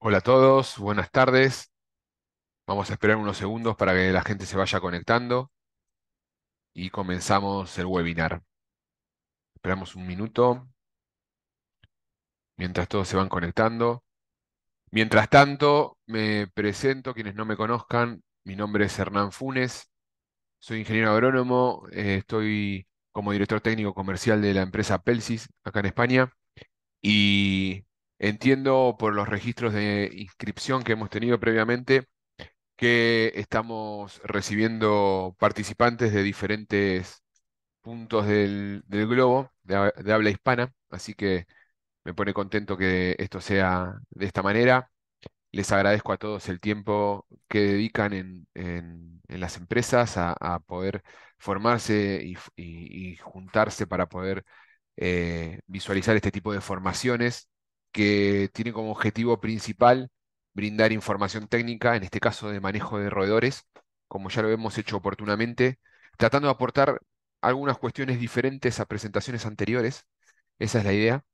Hola a todos, buenas tardes. Vamos a esperar unos segundos para que la gente se vaya conectando y comenzamos el webinar. Esperamos un minuto mientras todos se van conectando. Mientras tanto, me presento, quienes no me conozcan, mi nombre es Hernán Funes, soy ingeniero agrónomo, estoy como director técnico comercial de la empresa Pelsis acá en España y entiendo por los registros de inscripción que hemos tenido previamente que estamos recibiendo participantes de diferentes puntos del globo, de habla hispana, así que me pone contento que esto sea de esta manera. Les agradezco a todos el tiempo que dedican en las empresas a poder formarse y juntarse para poder visualizar este tipo de formaciones que tienen como objetivo principal brindar información técnica, en este caso de manejo de roedores, como ya lo hemos hecho oportunamente, tratando de aportar algunas cuestiones diferentes a presentaciones anteriores. Esa es la idea.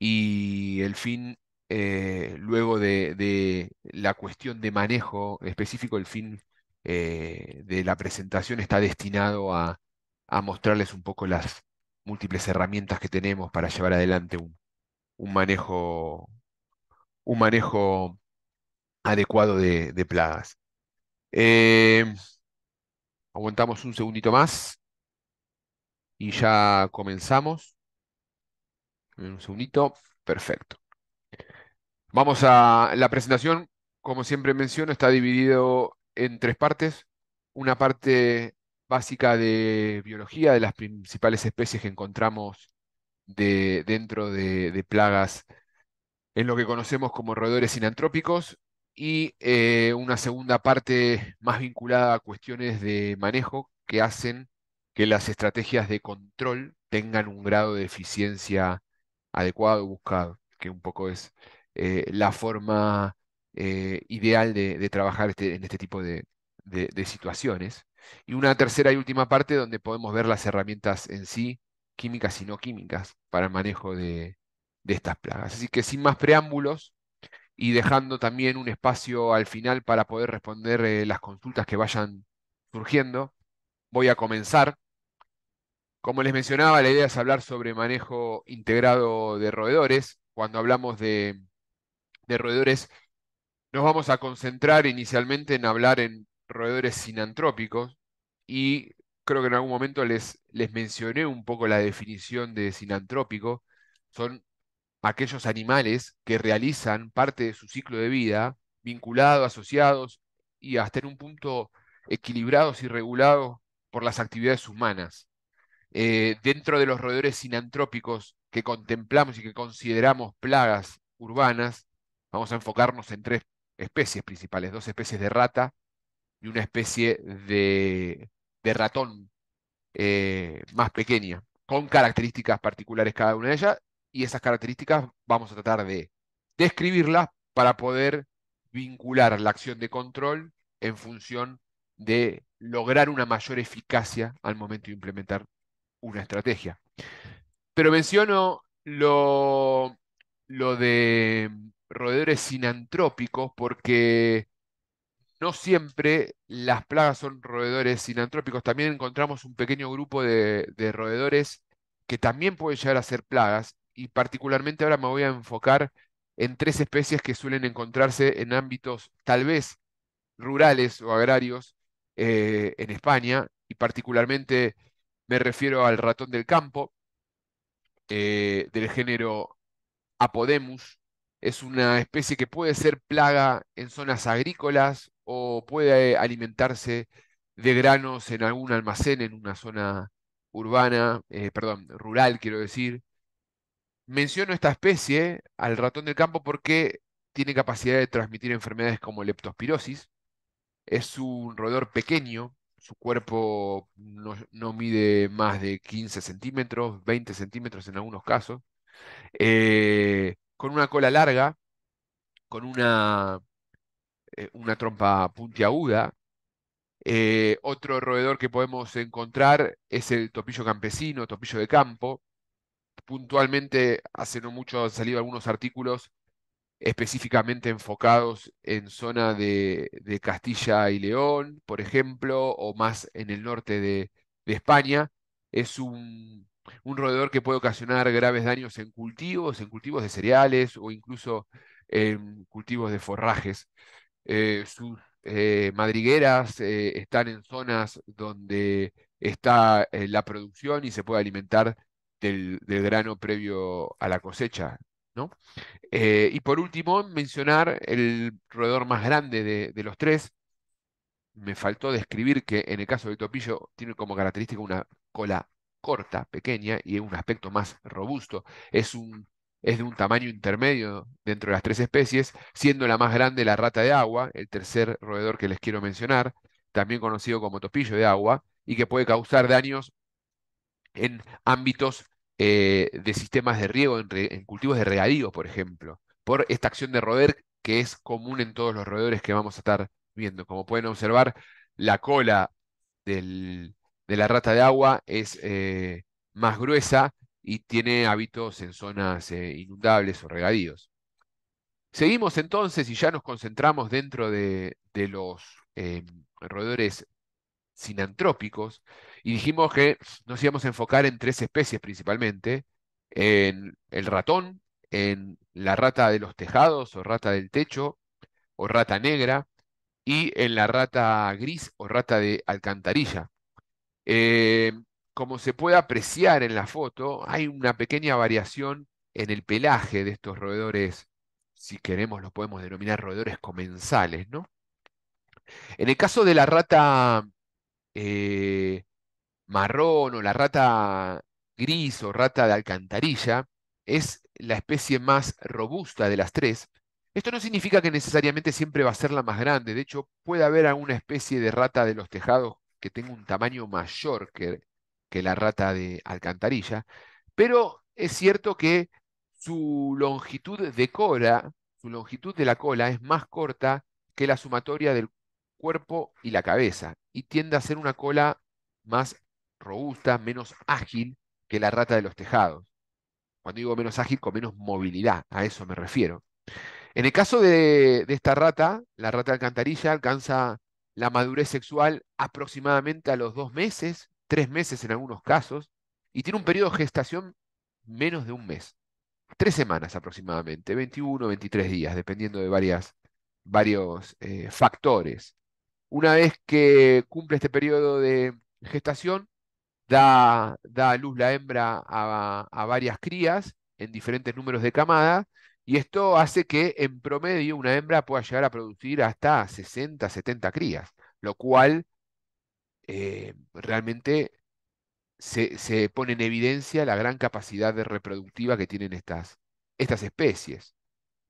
Y el fin, luego de la cuestión de manejo específico, el fin de la presentación está destinado a mostrarles un poco las múltiples herramientas que tenemos para llevar adelante un manejo, un manejo adecuado de plagas. Eh, Aguantamos un segundito más y ya comenzamos. Un segundito. Perfecto. Vamos a la presentación, como siempre menciono, está dividido en tres partes. Una parte básica de biología de las principales especies que encontramos dentro de plagas en lo que conocemos como roedores sinantrópicos y una segunda parte más vinculada a cuestiones de manejo que hacen que las estrategias de control tengan un grado de eficiencia adecuado, buscado, que un poco es la forma ideal de trabajar en este tipo de situaciones. Y una tercera y última parte donde podemos ver las herramientas en sí, químicas y no químicas, para el manejo de estas plagas. Así que sin más preámbulos y dejando también un espacio al final para poder responder las consultas que vayan surgiendo, voy a comenzar. Como les mencionaba, la idea es hablar sobre manejo integrado de roedores. Cuando hablamos de roedores, nos vamos a concentrar inicialmente en hablar en roedores sinantrópicos y creo que en algún momento les mencioné un poco la definición de sinantrópico. Son aquellos animales que realizan parte de su ciclo de vida vinculados, asociados y hasta en un punto equilibrados y regulados por las actividades humanas. Dentro de los roedores sinantrópicos que contemplamos y que consideramos plagas urbanas, vamos a enfocarnos en tres especies principales, dos especies de rata y una especie de ratón más pequeña, con características particulares cada una de ellas, y esas características vamos a tratar de describirlas para poder vincular la acción de control en función de lograr una mayor eficacia al momento de implementar una estrategia. Pero menciono lo de roedores sinantrópicos porque no siempre las plagas son roedores sinantrópicos. También encontramos un pequeño grupo de roedores que también pueden llegar a ser plagas. Y particularmente ahora me voy a enfocar en tres especies que suelen encontrarse en ámbitos tal vez rurales o agrarios en España. Y particularmente me refiero al ratón del campo, del género Apodemus. Es una especie que puede ser plaga en zonas agrícolas o puede alimentarse de granos en algún almacén en una zona urbana, perdón, rural, quiero decir. Menciono esta especie, al ratón del campo, porque tiene capacidad de transmitir enfermedades como leptospirosis. Es un roedor pequeño, su cuerpo no mide más de 15 centímetros, 20 centímetros en algunos casos, con una cola larga, con una trompa puntiaguda. Otro roedor que podemos encontrar es el topillo campesino, topillo de campo. Puntualmente, hace no mucho han salido algunos artículos específicamente enfocados en zona de Castilla y León, por ejemplo, o más en el norte de España. Es un roedor que puede ocasionar graves daños en cultivos de cereales o incluso en cultivos de forrajes. Sus madrigueras están en zonas donde está la producción y se puede alimentar del grano previo a la cosecha, ¿no? Y por último, mencionar el roedor más grande de los tres. Me faltó describir que en el caso del topillo tiene como característica una cola corta, pequeña y un aspecto más robusto. Es un, es de un tamaño intermedio dentro de las tres especies, siendo la más grande la rata de agua, el tercer roedor que les quiero mencionar, también conocido como topillo de agua, y que puede causar daños en ámbitos de sistemas de riego, en cultivos de regadío, por ejemplo, por esta acción de roer que es común en todos los roedores que vamos a estar viendo. Como pueden observar, la cola de la rata de agua es más gruesa y tiene hábitos en zonas inundables o regadíos. Seguimos entonces y ya nos concentramos dentro de los roedores sinantrópicos y dijimos que nos íbamos a enfocar en tres especies principalmente, en el ratón, en la rata de los tejados o rata del techo o rata negra y en la rata gris o rata de alcantarilla. Eh, Como se puede apreciar en la foto, hay una pequeña variación en el pelaje de estos roedores, si queremos los podemos denominar roedores comensales, ¿no? En el caso de la rata eh, marrón o la rata gris o rata de alcantarilla es la especie más robusta de las tres. Esto no significa que necesariamente siempre va a ser la más grande. De hecho, puede haber alguna especie de rata de los tejados que tenga un tamaño mayor que la rata de alcantarilla. Pero es cierto que su longitud de cola, su longitud de la cola es más corta que la sumatoria del cuerpo y la cabeza y tiende a ser una cola más robusta, menos ágil que la rata de los tejados. Cuando digo menos ágil, con menos movilidad, a eso me refiero. En el caso de esta rata, la rata de alcantarilla alcanza la madurez sexual aproximadamente a los 2 meses, 3 meses en algunos casos, y tiene un periodo de gestación menos de un mes, 3 semanas aproximadamente, 21, 23 días, dependiendo de varios factores. Una vez que cumple este periodo de gestación, da a luz la hembra a varias crías en diferentes números de camada, y esto hace que en promedio una hembra pueda llegar a producir hasta 60, 70 crías, lo cual realmente se pone en evidencia la gran capacidad de reproductiva que tienen estas especies,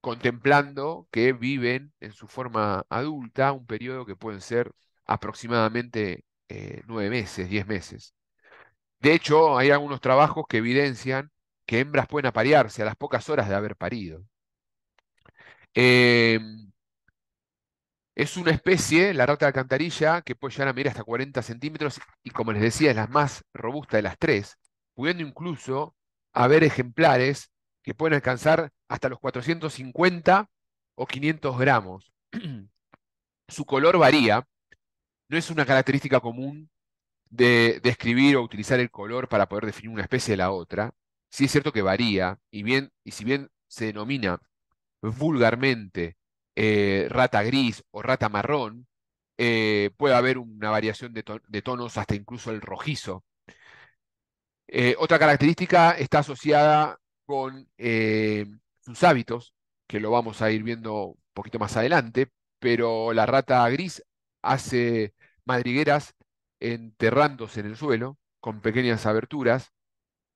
contemplando que viven en su forma adulta un periodo que pueden ser aproximadamente 9 meses, 10 meses. De hecho, hay algunos trabajos que evidencian que hembras pueden aparearse a las pocas horas de haber parido. Eh, es una especie, la rata de alcantarilla, que puede llegar a medir hasta 40 centímetros y, como les decía, es la más robusta de las tres, pudiendo incluso haber ejemplares que pueden alcanzar hasta los 450 o 500 gramos. Su color varía, no es una característica común de describir o utilizar el color para poder definir una especie de la otra. Sí es cierto que varía, y si bien se denomina vulgarmente rata gris o rata marrón, puede haber una variación de tonos hasta incluso el rojizo. Otra característica está asociada con sus hábitos, que lo vamos a ir viendo un poquito más adelante, pero la rata gris hace madrigueras enterrándose en el suelo con pequeñas aberturas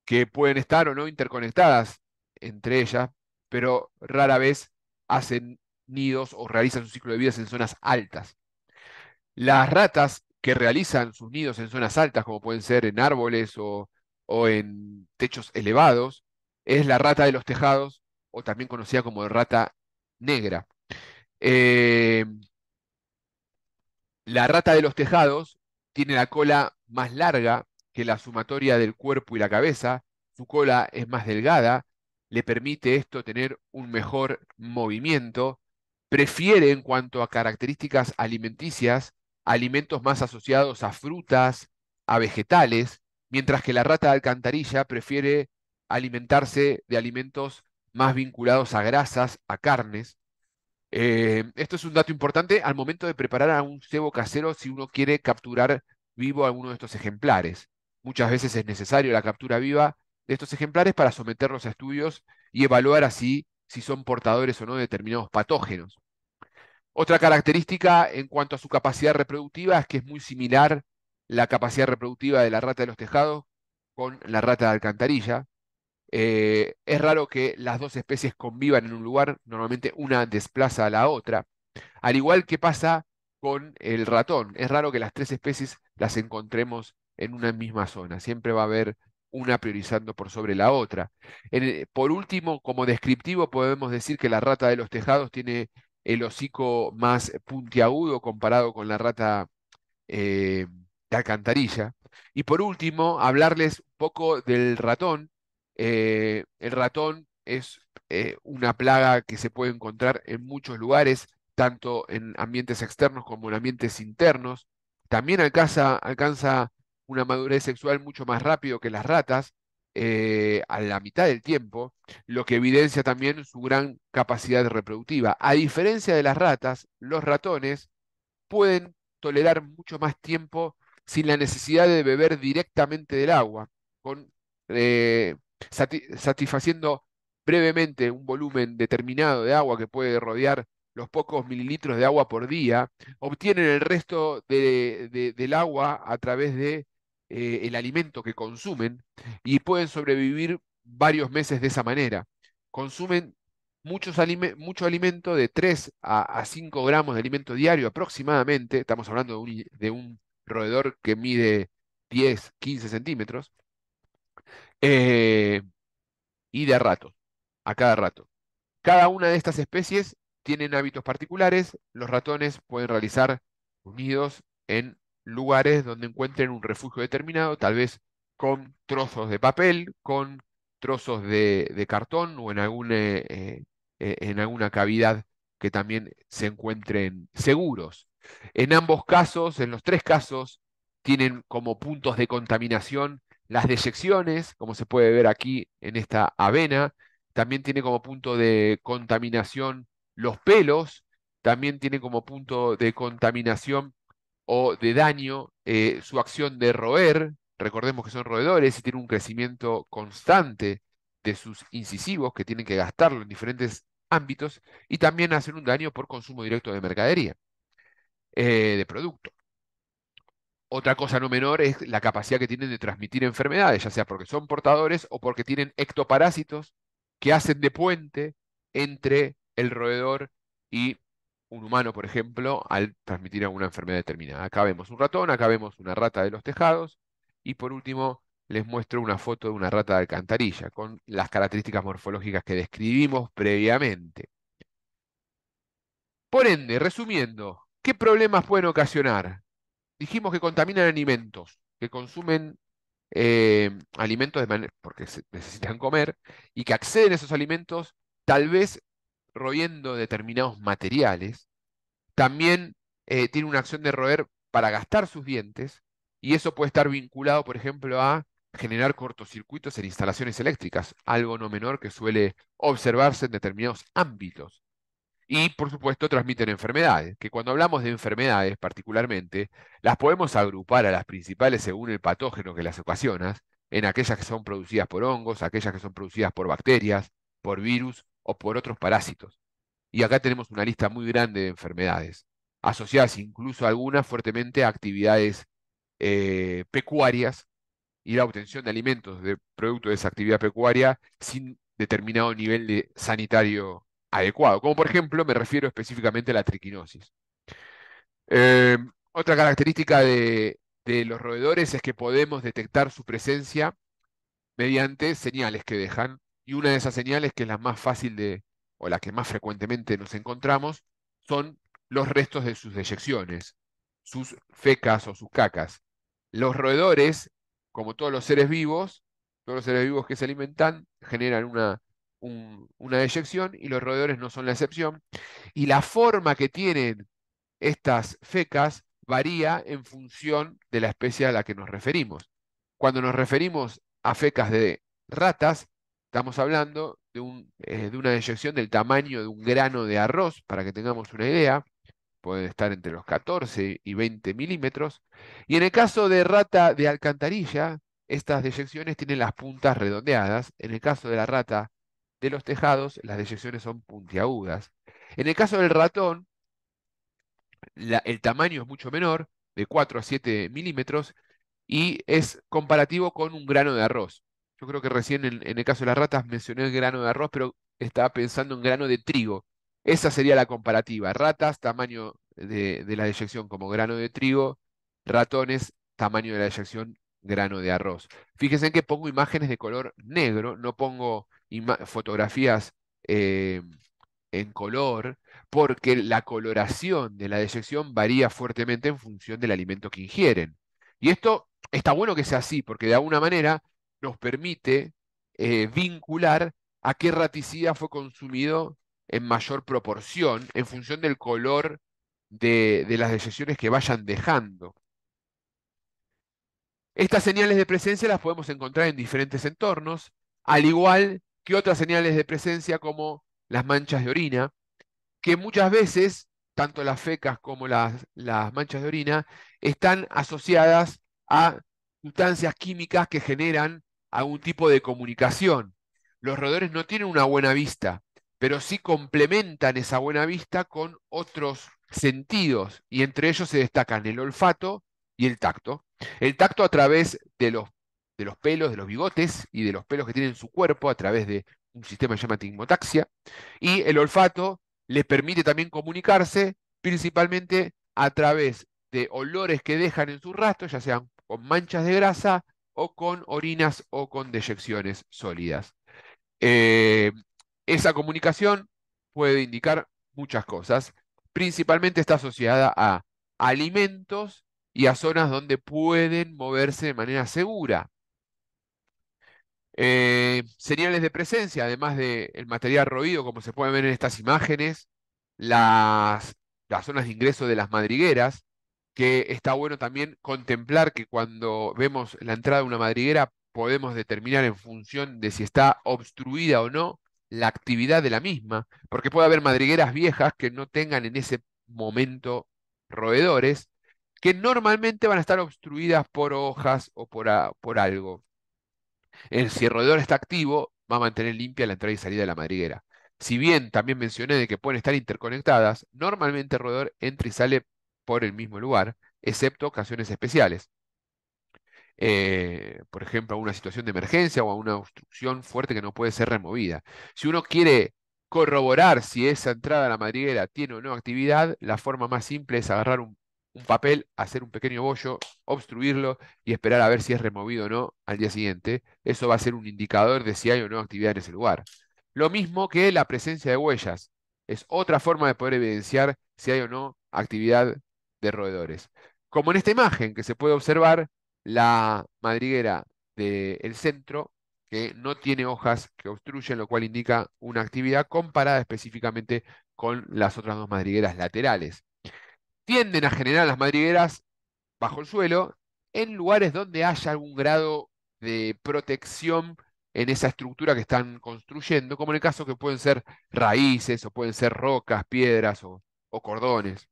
que pueden estar o no interconectadas entre ellas, pero rara vez hacen nidos o realizan su ciclo de vida en zonas altas. Las ratas que realizan sus nidos en zonas altas, como pueden ser en árboles o en techos elevados, es la rata de los tejados, o también conocida como rata negra. Eh, la rata de los tejados tiene la cola más larga que la sumatoria del cuerpo y la cabeza, su cola es más delgada le permite esto tener un mejor movimiento, prefiere en cuanto a características alimenticias alimentos más asociados a frutas, a vegetales, mientras que la rata de alcantarilla prefiere alimentarse de alimentos más vinculados a grasas, a carnes. Esto es un dato importante al momento de preparar a un cebo casero si uno quiere capturar vivo a alguno de estos ejemplares. Muchas veces es necesario la captura viva de estos ejemplares para someterlos a estudios y evaluar así si son portadores o no de determinados patógenos. Otra característica en cuanto a su capacidad reproductiva es que es muy similar la capacidad reproductiva de la rata de los tejados con la rata de alcantarilla. Es raro que las dos especies convivan en un lugar, normalmente una desplaza a la otra, al igual que pasa con el ratón. Es raro que las tres especies las encontremos en una misma zona, siempre va a haber una priorizando por sobre la otra. Por último, como descriptivo, podemos decir que la rata de los tejados tiene el hocico más puntiagudo comparado con la rata eh, de alcantarilla. Y por último, hablarles un poco del ratón. El ratón es una plaga que se puede encontrar en muchos lugares, tanto en ambientes externos como en ambientes internos. También alcanza una madurez sexual mucho más rápido que las ratas, a la mitad del tiempo, lo que evidencia también su gran capacidad reproductiva. A diferencia de las ratas, los ratones pueden tolerar mucho más tiempo sin la necesidad de beber directamente del agua, con, eh, satisfaciendo brevemente un volumen determinado de agua que puede rodear los pocos mililitros de agua por día, obtienen el resto del agua a través de el alimento que consumen y pueden sobrevivir varios meses de esa manera. Consumen mucho alimento, de 3 a 5 gramos de alimento diario aproximadamente. Estamos hablando de un roedor que mide 10, 15 centímetros, eh, y de a rato, a cada rato. Cada una de estas especies tienen hábitos particulares. Los ratones pueden realizar sus nidos en lugares donde encuentren un refugio determinado, tal vez con trozos de papel, con trozos de cartón o en alguna cavidad que también se encuentren seguros. En ambos casos, en los tres casos, tienen como puntos de contaminación las deyecciones, como se puede ver aquí en esta avena. También tiene como punto de contaminación los pelos, también tiene como punto de contaminación o de daño su acción de roer. Recordemos que son roedores y tienen un crecimiento constante de sus incisivos que tienen que gastarlo en diferentes ámbitos y también hacen un daño por consumo directo de mercadería, de producto. Otra cosa no menor es la capacidad que tienen de transmitir enfermedades, ya sea porque son portadores o porque tienen ectoparásitos que hacen de puente entre el roedor y un humano, por ejemplo, al transmitir alguna enfermedad determinada. Acá vemos un ratón, acá vemos una rata de los tejados y por último les muestro una foto de una rata de alcantarilla con las características morfológicas que describimos previamente. Por ende, resumiendo, ¿qué problemas pueden ocasionar? Dijimos que contaminan alimentos, que consumen alimentos porque necesitan comer y que acceden a esos alimentos tal vez royendo determinados materiales. También tiene una acción de roer para gastar sus dientes y eso puede estar vinculado, por ejemplo, a generar cortocircuitos en instalaciones eléctricas, algo no menor que suele observarse en determinados ámbitos. Y, por supuesto, transmiten enfermedades, que cuando hablamos de enfermedades particularmente, las podemos agrupar a las principales según el patógeno que las ocasiona, en aquellas que son producidas por hongos, aquellas que son producidas por bacterias, por virus o por otros parásitos. Y acá tenemos una lista muy grande de enfermedades, asociadas incluso algunas fuertemente a actividades pecuarias y la obtención de alimentos de producto de esa actividad pecuaria sin determinado nivel de sanitario adecuado. Como por ejemplo, me refiero específicamente a la triquinosis. Eh, Otra característica de los roedores es que podemos detectar su presencia mediante señales que dejan. Y una de esas señales, que es la más fácil o la que más frecuentemente nos encontramos, son los restos de sus deyecciones, sus fecas o sus cacas. Los roedores, como todos los seres vivos que se alimentan, generan una deyección y los roedores no son la excepción. Y la forma que tienen estas fecas varía en función de la especie a la que nos referimos. Cuando nos referimos a fecas de ratas, estamos hablando de una deyección del tamaño de un grano de arroz, para que tengamos una idea, puede estar entre los 14 y 20 milímetros. Y en el caso de rata de alcantarilla, estas deyecciones tienen las puntas redondeadas. En el caso de la rata de los tejados, las deyecciones son puntiagudas. En el caso del ratón, el tamaño es mucho menor, de 4 a 7 milímetros, y es comparativo con un grano de arroz. Yo creo que recién en el caso de las ratas mencioné el grano de arroz, pero estaba pensando en grano de trigo. Esa sería la comparativa. Ratas, tamaño de la deyección como grano de trigo; ratones, tamaño de la deyección grano de arroz. Fíjense que pongo imágenes de color negro, no pongo fotografías eh, en color, porque la coloración de la deyección varía fuertemente en función del alimento que ingieren. Y esto está bueno que sea así, porque de alguna manera nos permite vincular a qué raticida fue consumido en mayor proporción en función del color de las deyecciones que vayan dejando. Estas señales de presencia las podemos encontrar en diferentes entornos, al igual que otras señales de presencia como las manchas de orina, que muchas veces, tanto las fecas como las manchas de orina, están asociadas a sustancias químicas que generan algún tipo de comunicación. Los roedores no tienen una buena vista, pero sí complementan esa buena vista con otros sentidos, y entre ellos se destacan el olfato y el tacto. El tacto a través de los pelos, de los bigotes y de los pelos que tienen en su cuerpo, a través de un sistema que se llama tigmotaxia, y el olfato les permite también comunicarse principalmente a través de olores que dejan en sus rastros, ya sean con manchas de grasa o con orinas o con deyecciones sólidas. Eh, esa comunicación puede indicar muchas cosas. Principalmente está asociada a alimentos y a zonas donde pueden moverse de manera segura. Señales de presencia, además del material roído, como se puede ver en estas imágenes, las, las zonas de ingreso de las madrigueras, que está bueno también contemplar que cuando vemos la entrada de una madriguera podemos determinar en función de si está obstruida o no la actividad de la misma, porque puede haber madrigueras viejas que no tengan en ese momento roedores, que normalmente van a estar obstruidas por hojas o por algo. Si el roedor está activo, va a mantener limpia la entrada y salida de la madriguera. Si bien también mencioné de que pueden estar interconectadas, normalmente el roedor entra y sale por el mismo lugar, excepto ocasiones especiales. Por ejemplo, a una situación de emergencia o a una obstrucción fuerte que no puede ser removida. Si uno quiere corroborar si esa entrada a la madriguera tiene o no actividad, la forma más simple es agarrar un papel, hacer un pequeño bollo, obstruirlo y esperar a ver si es removido o no al día siguiente. Eso va a ser un indicador de si hay o no actividad en ese lugar. Lo mismo que la presencia de huellas. Es otra forma de poder evidenciar si hay o no actividad de roedores. Como en esta imagen que se puede observar, la madriguera del centro, que no tiene hojas que obstruyen, lo cual indica una actividad comparada específicamente con las otras dos madrigueras laterales. Tienden a generar las madrigueras bajo el suelo en lugares donde haya algún grado de protección en esa estructura que están construyendo, como en el caso que pueden ser raíces o pueden ser rocas, piedras o cordones.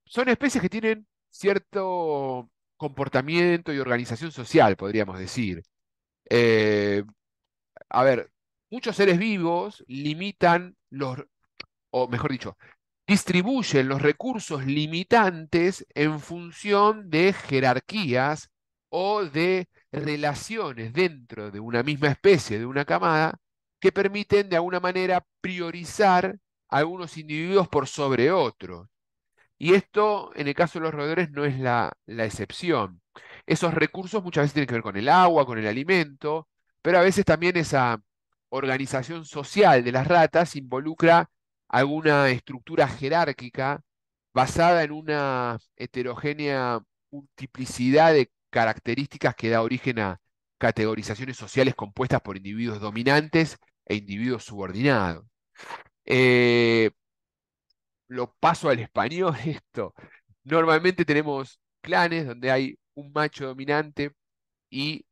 Son especies que tienen cierto comportamiento y organización social, podríamos decir. Eh, a ver, muchos seres vivos limitan o mejor dicho, distribuyen los recursos limitantes en función de jerarquías o de relaciones dentro de una misma especie, de una camada, que permiten de alguna manera priorizar a algunos individuos por sobre otros. Y esto, en el caso de los roedores, no es la excepción. Esos recursos muchas veces tienen que ver con el agua, con el alimento, pero a veces también esa organización social de las ratas involucra alguna estructura jerárquica basada en una heterogénea multiplicidad de características que da origen categorizaciones sociales compuestas por individuos dominantes e individuos subordinados. Eh, lo paso al español esto. Normalmente tenemos clanes donde hay un macho dominante y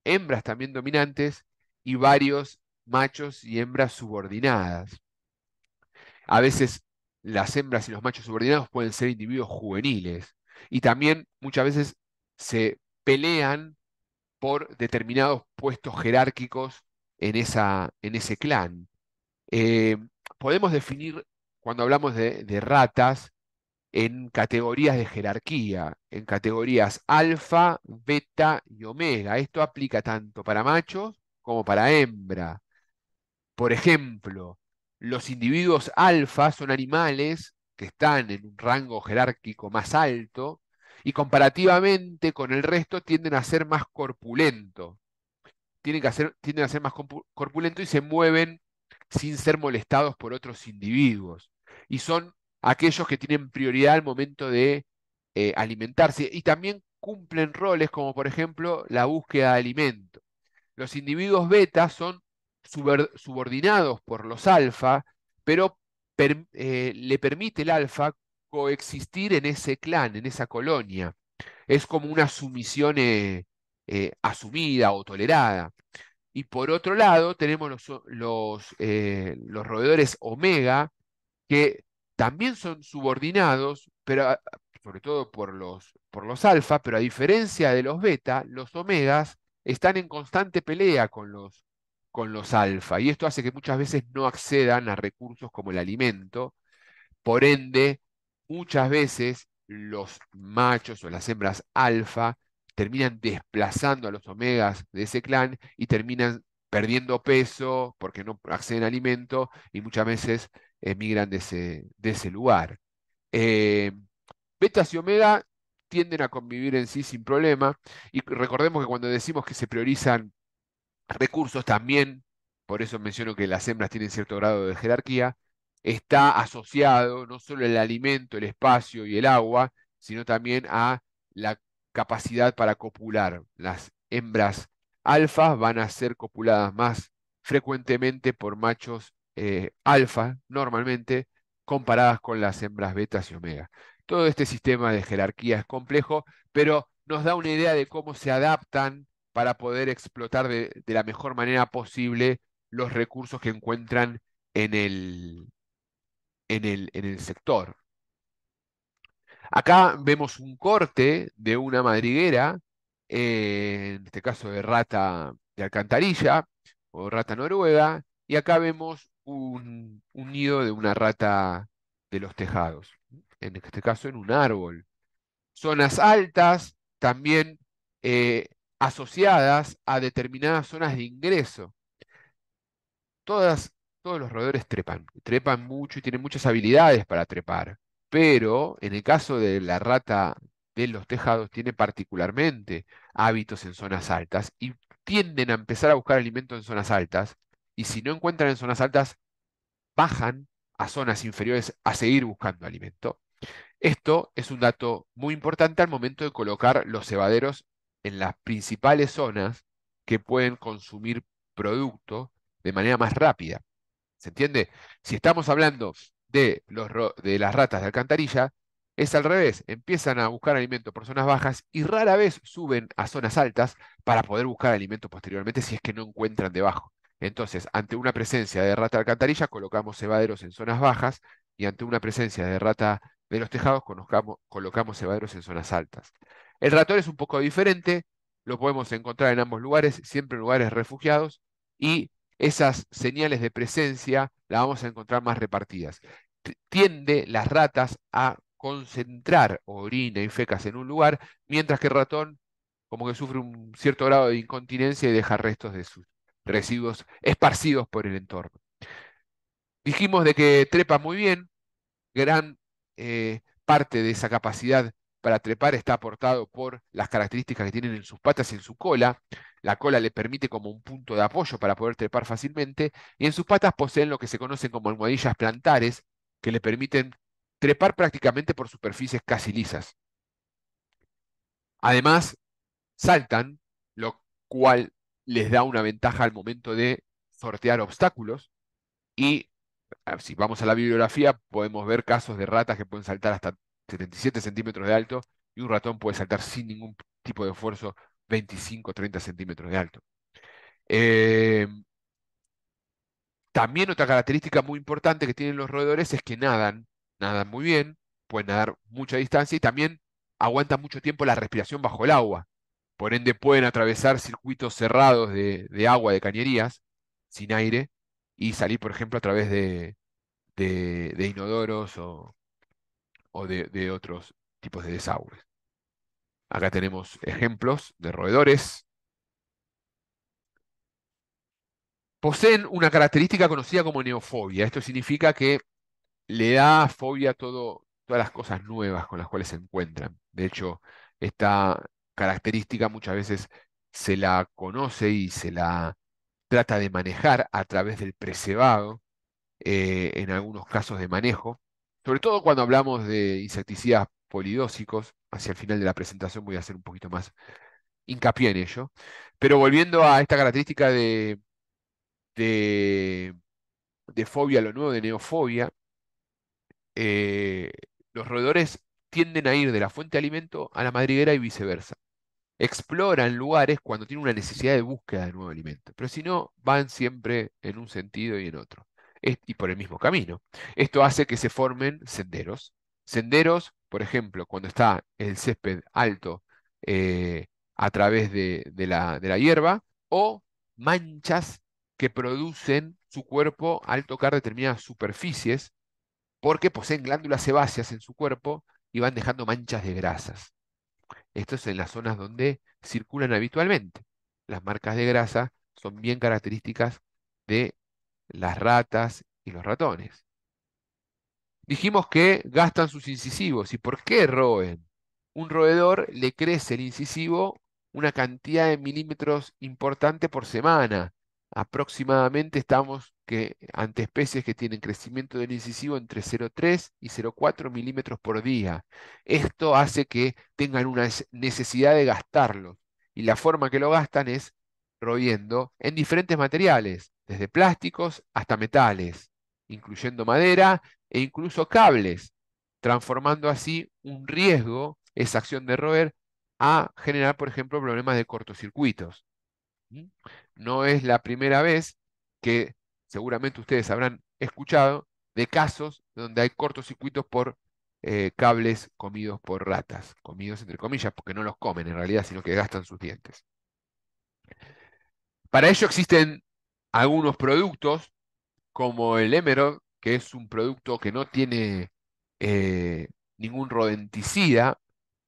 hembras también dominantes y varios machos y hembras subordinadas. A veces las hembras y los machos subordinados pueden ser individuos juveniles y también muchas veces se pelean por determinados puestos jerárquicos en ese clan. Eh, Podemos definir, cuando hablamos de ratas, en categorías de jerarquía, en categorías alfa, beta y omega. Esto aplica tanto para machos como para hembra. Por ejemplo, los individuos alfa son animales que están en un rango jerárquico más alto y comparativamente con el resto tienden a ser más corpulentos. Tienden a ser más corpulentos y se mueven sin ser molestados por otros individuos. Y son aquellos que tienen prioridad al momento de alimentarse y también cumplen roles como por ejemplo la búsqueda de alimento. Los individuos beta son subordinados por los alfa, pero le permite el alfa coexistir en ese clan, en esa colonia. Es como una sumisión asumida o tolerada. Y por otro lado, tenemos los roedores omega, que también son subordinados, pero sobre todo por los alfa, pero a diferencia de los beta, los omegas están en constante pelea con los alfa, y esto hace que muchas veces no accedan a recursos como el alimento. Por ende, muchas veces los machos o las hembras alfa terminan desplazando a los omegas de ese clan y terminan perdiendo peso porque no acceden a alimento y muchas veces emigran de ese lugar. Eh, Betas y omega tienden a convivir en sí sin problema y recordemos que cuando decimos que se priorizan recursos también, por eso menciono que las hembras tienen cierto grado de jerarquía, está asociado no solo el alimento, el espacio y el agua, sino también a la capacidad para copular. Las hembras alfas van a ser copuladas más frecuentemente por machos alfa, normalmente, comparadas con las hembras betas y omega. Todo este sistema de jerarquía es complejo, pero nos da una idea de cómo se adaptan para poder explotar de la mejor manera posible los recursos que encuentran en en el sector. Acá vemos un corte de una madriguera, en este caso de rata de alcantarilla o rata noruega, y acá vemos un nido de una rata de los tejados, en este caso en un árbol. Zonas altas también eh, asociadas a determinadas zonas de ingreso. Todas, todos los roedores trepan mucho y tienen muchas habilidades para trepar, pero en el caso de la rata de los tejados tiene particularmente hábitos en zonas altas y tienden a empezar a buscar alimento en zonas altas y si no encuentran en zonas altas, bajan a zonas inferiores a seguir buscando alimento. Esto es un dato muy importante al momento de colocar los cebaderos en las principales zonas que pueden consumir producto de manera más rápida. ¿Se entiende? Si estamos hablando de, de las ratas de alcantarilla, es al revés. Empiezan a buscar alimento por zonas bajas y rara vez suben a zonas altas para poder buscar alimento posteriormente si es que no encuentran debajo. Entonces, ante una presencia de rata de alcantarilla, colocamos cebaderos en zonas bajas y ante una presencia de rata de los tejados, colocamos cebaderos en zonas altas. El ratón es un poco diferente, lo podemos encontrar en ambos lugares, siempre en lugares refugiados, y esas señales de presencia las vamos a encontrar más repartidas. Tiende las ratas a concentrar orina y fecas en un lugar, mientras que el ratón como que sufre un cierto grado de incontinencia y deja restos de sus residuos esparcidos por el entorno. Dijimos de que trepa muy bien, gran parte de esa capacidad para trepar está aportado por las características que tienen en sus patas y en su cola. La cola le permite como un punto de apoyo para poder trepar fácilmente y en sus patas poseen lo que se conocen como almohadillas plantares que le permiten trepar prácticamente por superficies casi lisas. Además, saltan, lo cual les da una ventaja al momento de sortear obstáculos. Y si vamos a la bibliografía, podemos ver casos de ratas que pueden saltar hasta 77 centímetros de alto y un ratón puede saltar sin ningún tipo de esfuerzo 25 o 30 centímetros de alto. Eh, También otra característica muy importante que tienen los roedores es que nadan muy bien, pueden nadar mucha distancia y también aguantan mucho tiempo la respiración bajo el agua. Por ende pueden atravesar circuitos cerrados de agua, de cañerías, sin aire, y salir, por ejemplo, a través de inodoros o de otros tipos de desagües. Acá tenemos ejemplos de roedores. Poseen una característica conocida como neofobia. Esto significa que le da fobia a todas las cosas nuevas con las cuales se encuentran. De hecho, esta característica muchas veces se la conoce y se la trata de manejar a través del precebado, en algunos casos de manejo, sobre todo cuando hablamos de insecticidas polidóxicos. Hacia el final de la presentación voy a hacer un poquito más hincapié en ello. Pero volviendo a esta característica de, de fobia, lo nuevo de neofobia, eh, los roedores tienden a ir de la fuente de alimento a la madriguera y viceversa. Exploran lugares cuando tienen una necesidad de búsqueda de nuevo alimento, pero si no, van siempre en un sentido y en otro, y por el mismo camino. Esto hace que se formen senderos. Senderos, por ejemplo, cuando está el césped alto, a través de la hierba, o manchas que producen su cuerpo al tocar determinadas superficies porque poseen glándulas sebáceas en su cuerpo y van dejando manchas de grasas. Esto es en las zonas donde circulan habitualmente. Las marcas de grasa son bien características de las ratas y los ratones. Dijimos que gastan sus incisivos. ¿Y por qué roen? Un roedor le crece el incisivo una cantidad de milímetros importante por semana. Aproximadamente estamos ante especies que tienen crecimiento del incisivo entre 0,3 y 0,4 milímetros por día. Esto hace que tengan una necesidad de gastarlos. Y la forma que lo gastan es royendo en diferentes materiales, desde plásticos hasta metales, incluyendo madera e incluso cables, transformando así un riesgo, esa acción de roer, a generar, por ejemplo, problemas de cortocircuitos. ¿Mm? No es la primera vez que seguramente ustedes habrán escuchado de casos donde hay cortocircuitos por cables comidos por ratas, comidos entre comillas, porque no los comen en realidad, sino que gastan sus dientes. Para ello existen algunos productos como el Emerald, que es un producto que no tiene eh, ningún rodenticida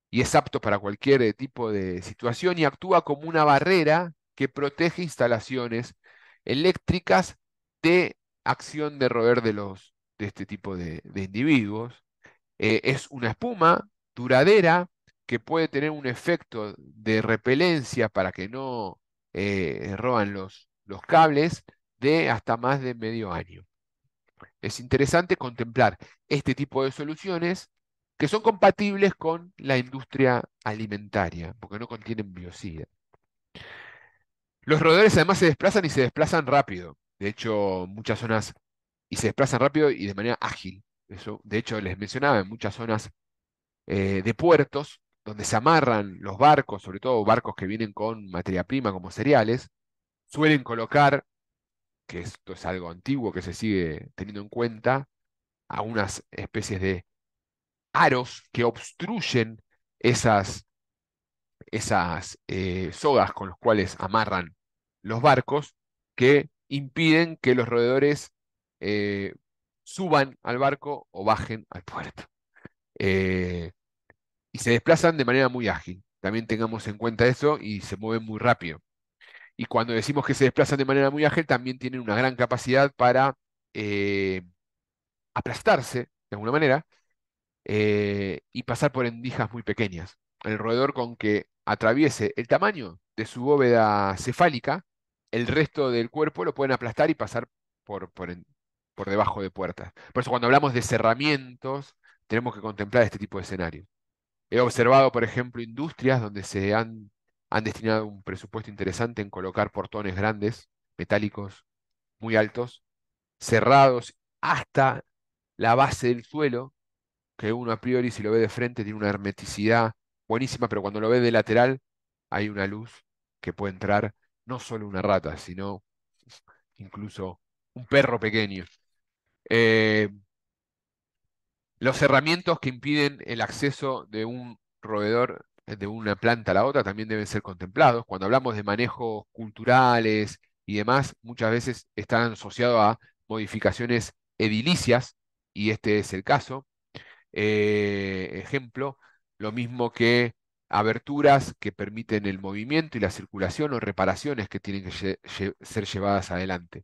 y es apto para cualquier tipo de situación y actúa como una barrera que protege instalaciones eléctricas de acción de roer de este tipo de individuos. Es una espuma duradera que puede tener un efecto de repelencia para que no roban los cables de hasta más de medio año. Es interesante contemplar este tipo de soluciones que son compatibles con la industria alimentaria, porque no contienen biocida. Los roedores además se desplazan y se desplazan rápido. De hecho, muchas zonas, y se desplazan rápido y de manera ágil. Eso, de hecho, les mencionaba, en muchas zonas de puertos, donde se amarran los barcos, sobre todo barcos que vienen con materia prima como cereales, suelen colocar, que esto es algo antiguo que se sigue teniendo en cuenta, a unas especies de aros que obstruyen esas sogas con los cuales amarran los barcos, que impiden que los roedores eh, suban al barco o bajen al puerto. Eh, y se desplazan de manera muy ágil. También tengamos en cuenta eso y se mueven muy rápido. Y cuando decimos que se desplazan de manera muy ágil, también tienen una gran capacidad para eh, aplastarse, de alguna manera, y pasar por endijas muy pequeñas. El roedor con que atraviese el tamaño de su bóveda cefálica, el resto del cuerpo lo pueden aplastar y pasar por debajo de puertas. Por eso cuando hablamos de cerramientos, tenemos que contemplar este tipo de escenarios. He observado, por ejemplo, industrias donde se han han destinado un presupuesto interesante en colocar portones grandes, metálicos, muy altos, cerrados hasta la base del suelo, que uno a priori si lo ve de frente tiene una hermeticidad buenísima, pero cuando lo ve de lateral hay una luz que puede entrar no solo una rata, sino incluso un perro pequeño. Eh, los cerramientos que impiden el acceso de un roedor de una planta a la otra también deben ser contemplados. Cuando hablamos de manejos culturales y demás, muchas veces están asociados a modificaciones edilicias, y este es el caso. Ejemplo, lo mismo que aberturas que permiten el movimiento y la circulación o reparaciones que tienen que ser llevadas adelante.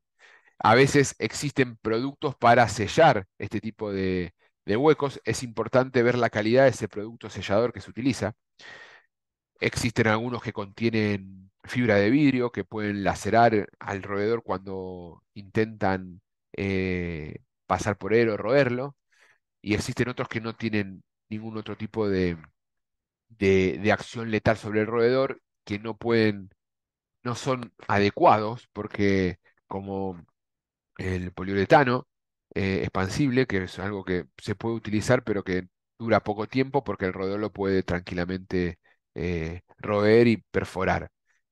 A veces existen productos para sellar este tipo de huecos. Es importante ver la calidad de ese producto sellador que se utiliza. Existen algunos que contienen fibra de vidrio que pueden lacerar al roedor cuando intentan pasar por él o roerlo. Y existen otros que no tienen ningún otro tipo de acción letal sobre el roedor, que no son adecuados porque como el poliuretano expansible, que es algo que se puede utilizar, pero que dura poco tiempo porque el roedor lo puede tranquilamente roer y perforar.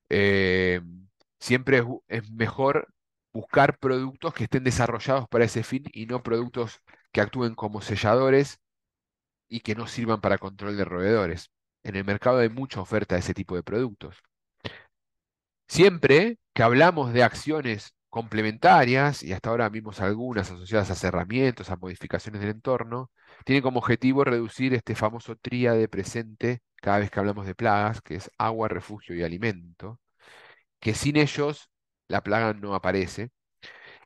Eh, siempre es mejor buscar productos que estén desarrollados para ese fin y no productos que actúen como selladores y que no sirvan para control de roedores. En el mercado hay mucha oferta de ese tipo de productos. Siempre que hablamos de acciones complementarias, y hasta ahora vimos algunas asociadas a cerramientos, a modificaciones del entorno, tiene como objetivo reducir este famoso tríade presente cada vez que hablamos de plagas, que es agua, refugio y alimento, que sin ellos la plaga no aparece.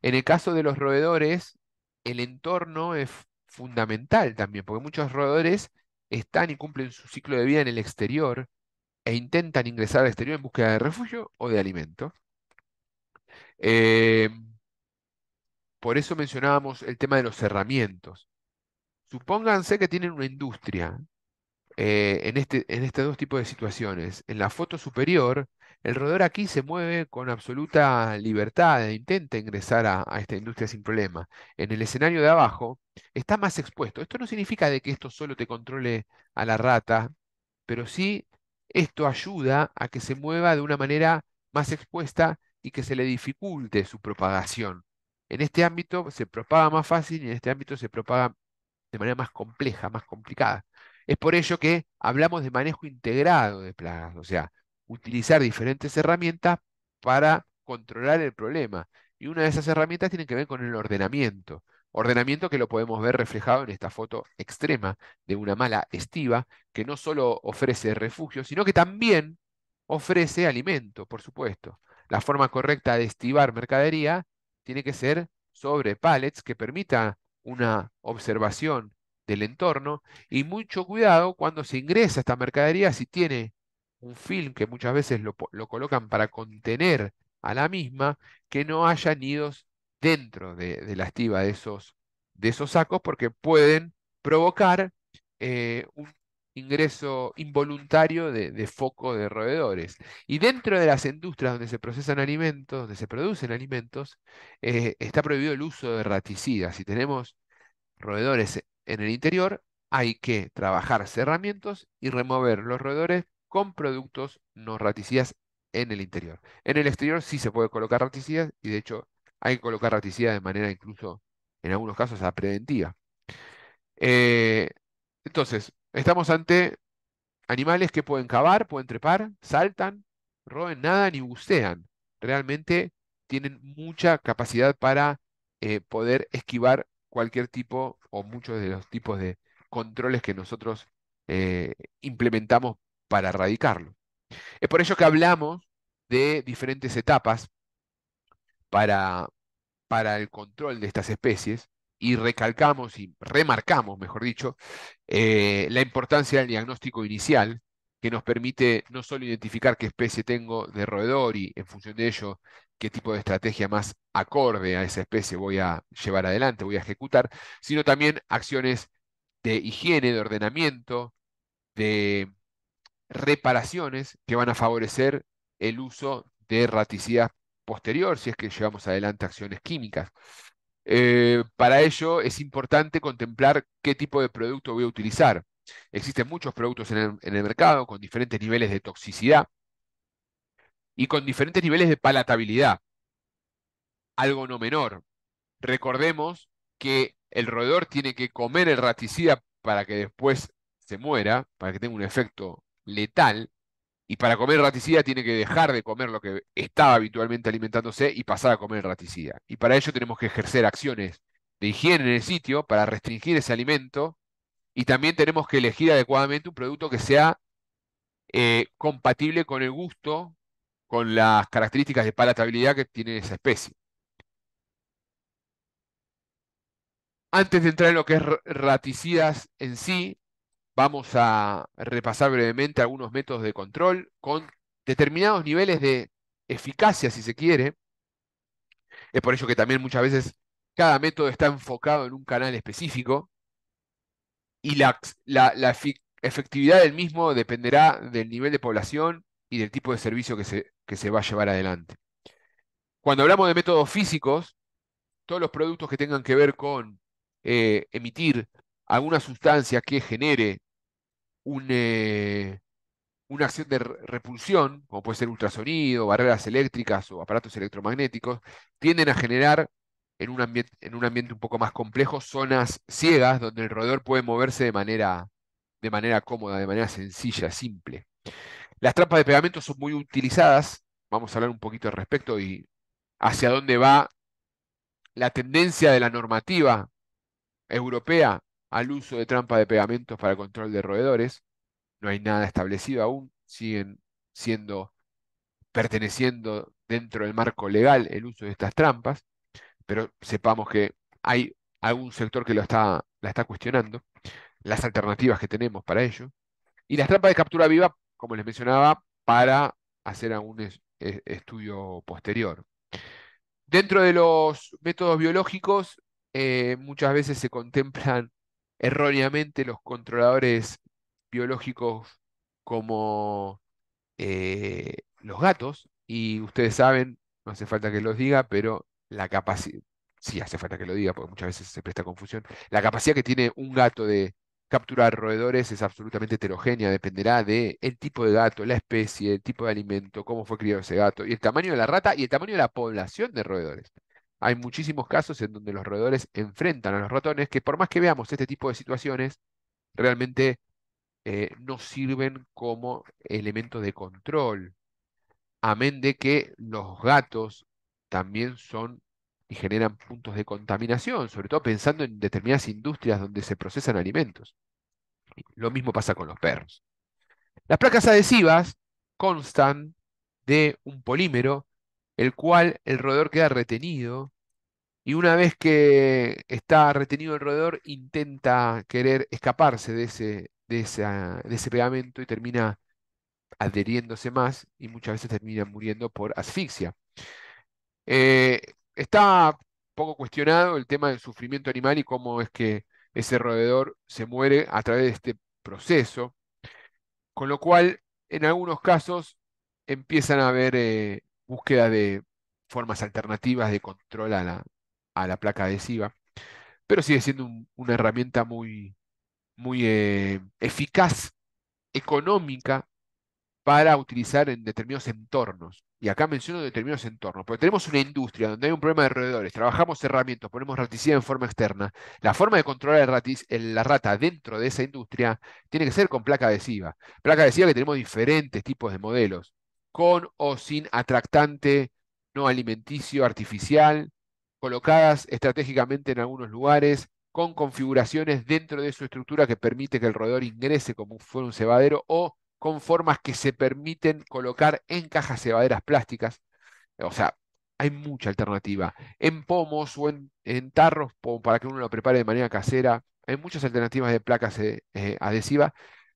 En el caso de los roedores, el entorno es fundamental también, porque muchos roedores están y cumplen su ciclo de vida en el exterior e intentan ingresar al exterior en búsqueda de refugio o de alimento. Eh, por eso mencionábamos el tema de los cerramientos. Supónganse que tienen una industria en estos dos tipos de situaciones. En la foto superior, el roedor aquí se mueve con absoluta libertad e intenta ingresar a esta industria sin problema. En el escenario de abajo está más expuesto. Esto no significa de que esto solo te controle a la rata, pero sí esto ayuda a que se mueva de una manera más expuesta y que se le dificulte su propagación. En este ámbito se propaga más fácil y en este ámbito se propaga de manera más compleja, más complicada. Es por ello que hablamos de manejo integrado de plagas, o sea, utilizar diferentes herramientas para controlar el problema. Y una de esas herramientas tiene que ver con el ordenamiento. Ordenamiento que lo podemos ver reflejado en esta foto extrema de una mala estiva que no solo ofrece refugio, sino que también ofrece alimento, por supuesto. La forma correcta de estivar mercadería tiene que ser sobre pallets que permita una observación del entorno y mucho cuidado cuando se ingresa esta mercadería, si tiene un film que muchas veces lo colocan para contener a la misma, que no haya nidos dentro de la estiba de esos sacos porque pueden provocar un ingreso involuntario de foco de roedores. Y dentro de las industrias donde se procesan alimentos, donde se producen alimentos, está prohibido el uso de raticidas. Si tenemos roedores en el interior, hay que trabajar cerramientos y remover los roedores con productos no raticidas en el interior. En el exterior sí se puede colocar raticidas y de hecho hay que colocar raticidas de manera incluso en algunos casos a preventiva. Eh, entonces, estamos ante animales que pueden cavar, pueden trepar, saltan, roen, nadan y bucean. Realmente tienen mucha capacidad para poder esquivar cualquier tipo o muchos de los tipos de controles que nosotros implementamos para erradicarlo. Es por ello que hablamos de diferentes etapas para, para el control de estas especies y recalcamos y remarcamos, mejor dicho, la importancia del diagnóstico inicial que nos permite no solo identificar qué especie tengo de roedor y en función de ello qué tipo de estrategia más acorde a esa especie voy a llevar adelante, voy a ejecutar, sino también acciones de higiene, de ordenamiento, reparaciones que van a favorecer el uso de raticidas posterior, si es que llevamos adelante acciones químicas. Para ello es importante contemplar qué tipo de producto voy a utilizar. Existen muchos productos en el mercado con diferentes niveles de toxicidad y con diferentes niveles de palatabilidad, algo no menor. Recordemos que el roedor tiene que comer el raticida para que después se muera, para que tenga un efecto letal, y para comer raticida tiene que dejar de comer lo que estaba habitualmente alimentándose y pasar a comer raticida. Y para ello tenemos que ejercer acciones de higiene en el sitio para restringir ese alimento y también tenemos que elegir adecuadamente un producto que sea compatible con el gusto, con las características de palatabilidad que tiene esa especie. Antes de entrar en lo que es raticidas en sí, vamos a repasar brevemente algunos métodos de control con determinados niveles de eficacia, si se quiere. Es por ello que también muchas veces cada método está enfocado en un canal específico y la efectividad del mismo dependerá del nivel de población y del tipo de servicio que se va a llevar adelante. Cuando hablamos de métodos físicos, todos los productos que tengan que ver con emitir alguna sustancia que genere un, una acción de repulsión, como puede ser ultrasonido, barreras eléctricas o aparatos electromagnéticos, tienden a generar en un ambiente un poco más complejo zonas ciegas donde el roedor puede moverse de manera cómoda, de manera sencilla, simple. Las trampas de pegamento son muy utilizadas, vamos a hablar un poquito al respecto y hacia dónde va la tendencia de la normativa europea al uso de trampas de pegamentos para el control de roedores. No hay nada establecido aún, siguen siendo, perteneciendo dentro del marco legal el uso de estas trampas, pero sepamos que hay algún sector que la está cuestionando, las alternativas que tenemos para ello, y las trampas de captura viva, como les mencionaba, para hacer algún estudio posterior. Dentro de los métodos biológicos, muchas veces se contemplan erróneamente los controladores biológicos como los gatos, y ustedes saben, no hace falta que los diga, pero la capacidad, sí hace falta que lo diga, porque muchas veces se presta confusión, la capacidad que tiene un gato de capturar roedores es absolutamente heterogénea, dependerá de el tipo de gato, la especie, el tipo de alimento, cómo fue criado ese gato, y el tamaño de la rata y el tamaño de la población de roedores. Hay muchísimos casos en donde los roedores enfrentan a los ratones que por más que veamos este tipo de situaciones, realmente no sirven como elemento de control. Amén de que los gatos también son y generan puntos de contaminación, sobre todo pensando en determinadas industrias donde se procesan alimentos. Lo mismo pasa con los perros. Las placas adhesivas constan de un polímero, el cual el roedor queda retenido y una vez que está retenido el roedor intenta querer escaparse de ese pegamento y termina adheriéndose más y muchas veces termina muriendo por asfixia. Eh, Está poco cuestionado el tema del sufrimiento animal y cómo es que ese roedor se muere a través de este proceso, con lo cual en algunos casos empiezan a haber búsqueda de formas alternativas de control a la placa adhesiva, pero sigue siendo una herramienta muy eficaz, económica para utilizar en determinados entornos. Y acá menciono determinados entornos, porque tenemos una industria donde hay un problema de roedores, trabajamos herramientas, ponemos raticida en forma externa. La forma de controlar la rata dentro de esa industria tiene que ser con placa adhesiva. Placa adhesiva que tenemos diferentes tipos de modelos, con o sin atractante no alimenticio artificial, colocadas estratégicamente en algunos lugares, con configuraciones dentro de su estructura que permite que el roedor ingrese como si fuera un cebadero o con formas que se permiten colocar en cajas cebaderas plásticas. O sea, hay mucha alternativa. En pomos o en tarros para que uno lo prepare de manera casera. Hay muchas alternativas de placas adhesivas.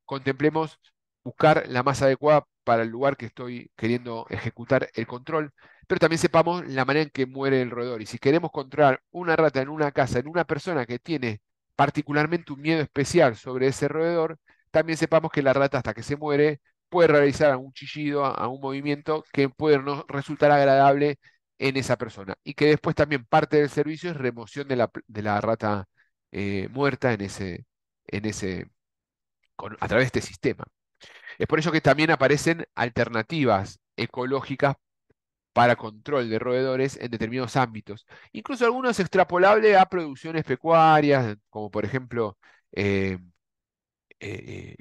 Contemplemos buscar la más adecuada para el lugar que estoy queriendo ejecutar el control, pero también sepamos la manera en que muere el roedor. Y si queremos controlar una rata en una casa, en una persona que tiene particularmente un miedo especial sobre ese roedor, también sepamos que la rata hasta que se muere puede realizar algún chillido, algún movimiento que puede no resultar agradable en esa persona. Y que después también parte del servicio es remoción de la rata muerta en ese, a través de este sistema. Es por ello que también aparecen alternativas ecológicas para control de roedores en determinados ámbitos. Incluso algunos extrapolables a producciones pecuarias, como por ejemplo eh,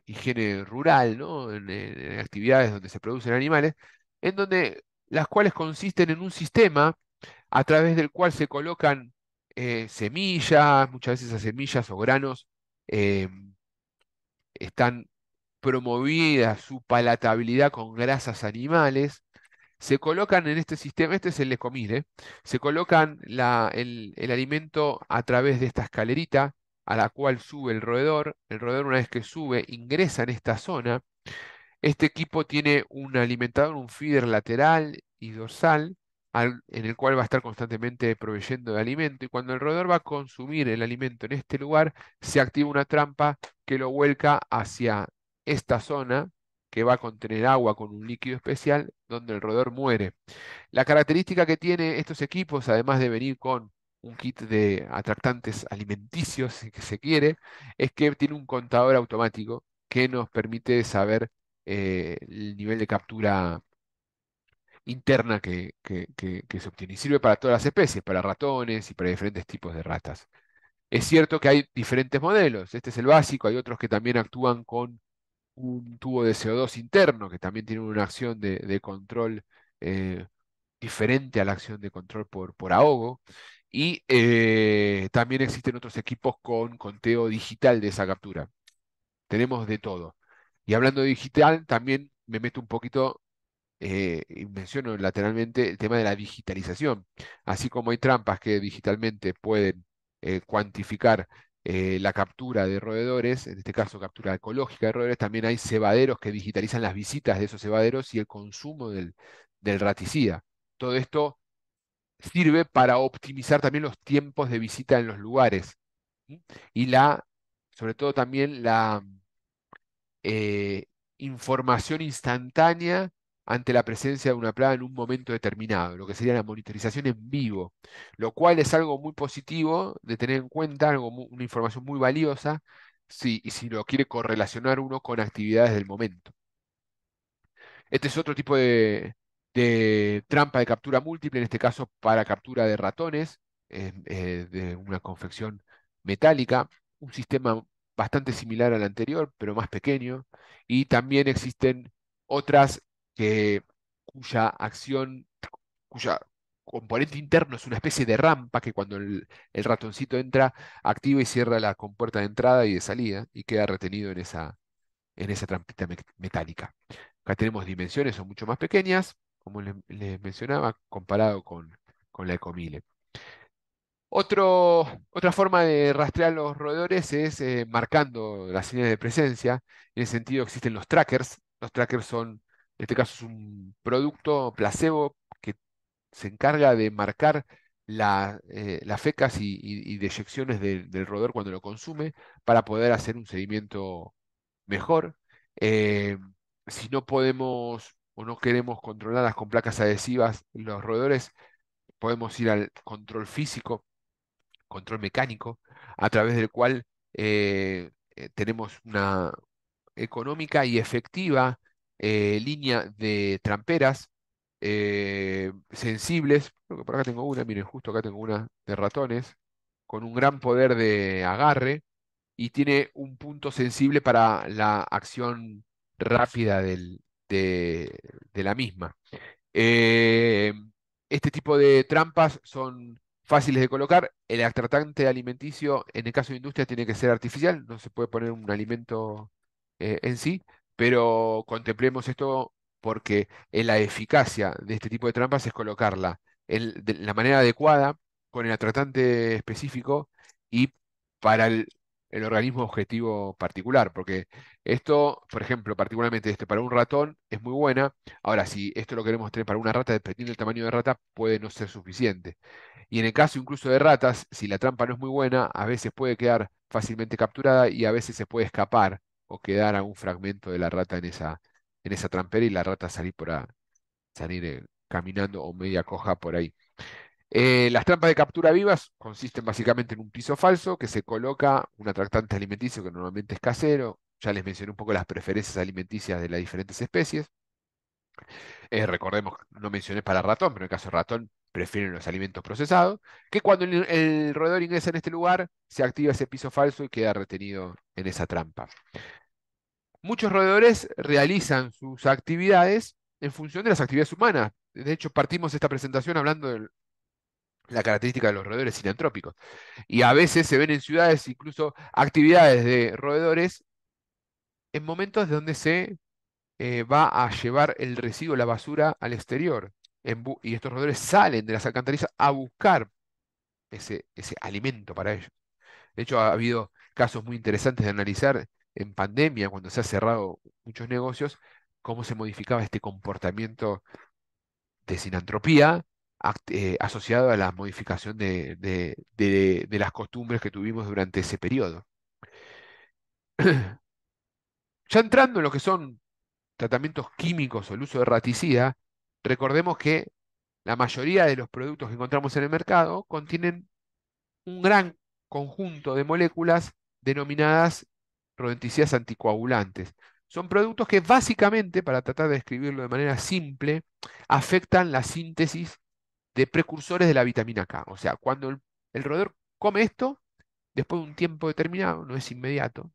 higiene rural, ¿no? En actividades donde se producen animales, en donde las cuales consisten en un sistema a través del cual se colocan semillas, muchas veces esas semillas o granos eh, están promovidas su palatabilidad con grasas animales, se colocan en este sistema, este es el lecomine, se colocan el alimento a través de esta escalerita a la cual sube el roedor una vez que sube ingresa en esta zona, este equipo tiene un alimentador, un feeder lateral y dorsal, en el cual va a estar constantemente proveyendo de alimento. Y cuando el roedor va a consumir el alimento en este lugar, se activa una trampa que lo vuelca hacia esta zona, que va a contener agua con un líquido especial, donde el roedor muere. La característica que tiene estos equipos, además de venir con un kit de atractantes alimenticios, si que se quiere, es que tiene un contador automático que nos permite saber el nivel de captura interna que se obtiene. Y sirve para todas las especies, para ratones y para diferentes tipos de ratas. Es cierto que hay diferentes modelos. Este es el básico, hay otros que también actúan con un tubo de CO2 interno, que también tiene una acción de control diferente a la acción de control por ahogo. Y también existen otros equipos con conteo digital de esa captura. Tenemos de todo. Y hablando de digital, también me meto un poquito y menciono lateralmente el tema de la digitalización. Así como hay trampas que digitalmente pueden cuantificar la captura de roedores, en este caso captura ecológica de roedores, también hay cebaderos que digitalizan las visitas de esos cebaderos y el consumo del raticida. Todo esto sirve para optimizar también los tiempos de visita en los lugares. ¿Sí? Y sobre todo también la eh, información instantánea ante la presencia de una plaga en un momento determinado, lo que sería la monitorización en vivo, lo cual es algo muy positivo de tener en cuenta, una información muy valiosa, si lo quiere correlacionar uno con actividades del momento. Este es otro tipo de trampa de captura múltiple, en este caso para captura de ratones, de una confección metálica, un sistema bastante similar al anterior, pero más pequeño. Y también existen otras que, cuya acción, cuya componente interno es una especie de rampa que cuando el ratoncito entra, activa y cierra la compuerta de entrada y de salida y queda retenido en esa trampita metálica. Acá tenemos dimensiones, son mucho más pequeñas, como les mencionaba, comparado con la Ecomile. Otra forma de rastrear los roedores es marcando las señales de presencia. En ese sentido existen los trackers. Los trackers son, en este caso, es un producto placebo que se encarga de marcar las fecas y deyecciones del roedor cuando lo consume para poder hacer un seguimiento mejor. Eh, si no podemos o no queremos controlarlas con placas adhesivas, los roedores, podemos ir al control físico, control mecánico, a través del cual tenemos una económica y efectiva línea de tramperas sensibles. Creo que por acá tengo una, miren, justo acá tengo una de ratones, con un gran poder de agarre y tiene un punto sensible para la acción rápida de la misma. Eh, este tipo de trampas son fáciles de colocar. El atractante alimenticio, en el caso de industria, tiene que ser artificial, no se puede poner un alimento en sí, pero contemplemos esto porque la eficacia de este tipo de trampas es colocarla de la manera adecuada, con el atractante específico y para el organismo objetivo particular, porque esto, por ejemplo, particularmente para un ratón es muy buena. Ahora, si esto lo queremos tener para una rata, dependiendo del tamaño de rata, puede no ser suficiente. Y en el caso incluso de ratas, si la trampa no es muy buena, a veces puede quedar fácilmente capturada y a veces se puede escapar o quedar algún fragmento de la rata en esa trampera y la rata salir caminando o media coja por ahí. Las trampas de captura vivas consisten básicamente en un piso falso que se coloca un atractante alimenticio que normalmente es casero. Ya les mencioné un poco las preferencias alimenticias de las diferentes especies. Recordemos, no mencioné para ratón, pero en el caso de ratón prefieren los alimentos procesados, que cuando el roedor ingresa en este lugar, se activa ese piso falso y queda retenido en esa trampa. Muchos roedores realizan sus actividades en función de las actividades humanas. De hecho, partimos esta presentación hablando de la característica de los roedores sinantrópicos. Y a veces se ven en ciudades incluso actividades de roedores en momentos donde se va a llevar el residuo, la basura al exterior. Y estos roedores salen de las alcantarillas a buscar ese alimento para ellos. De hecho, ha habido casos muy interesantes de analizar en pandemia, cuando se han cerrado muchos negocios, cómo se modificaba este comportamiento de sinantropía asociado a la modificación de las costumbres que tuvimos durante ese periodo. Ya entrando en lo que son tratamientos químicos o el uso de raticida, recordemos que la mayoría de los productos que encontramos en el mercado contienen un gran conjunto de moléculas denominadas rodenticidas anticoagulantes. Son productos que básicamente, para tratar de describirlo de manera simple, afectan la síntesis de precursores de la vitamina K. O sea, cuando el roedor come esto, después de un tiempo determinado, no es inmediato,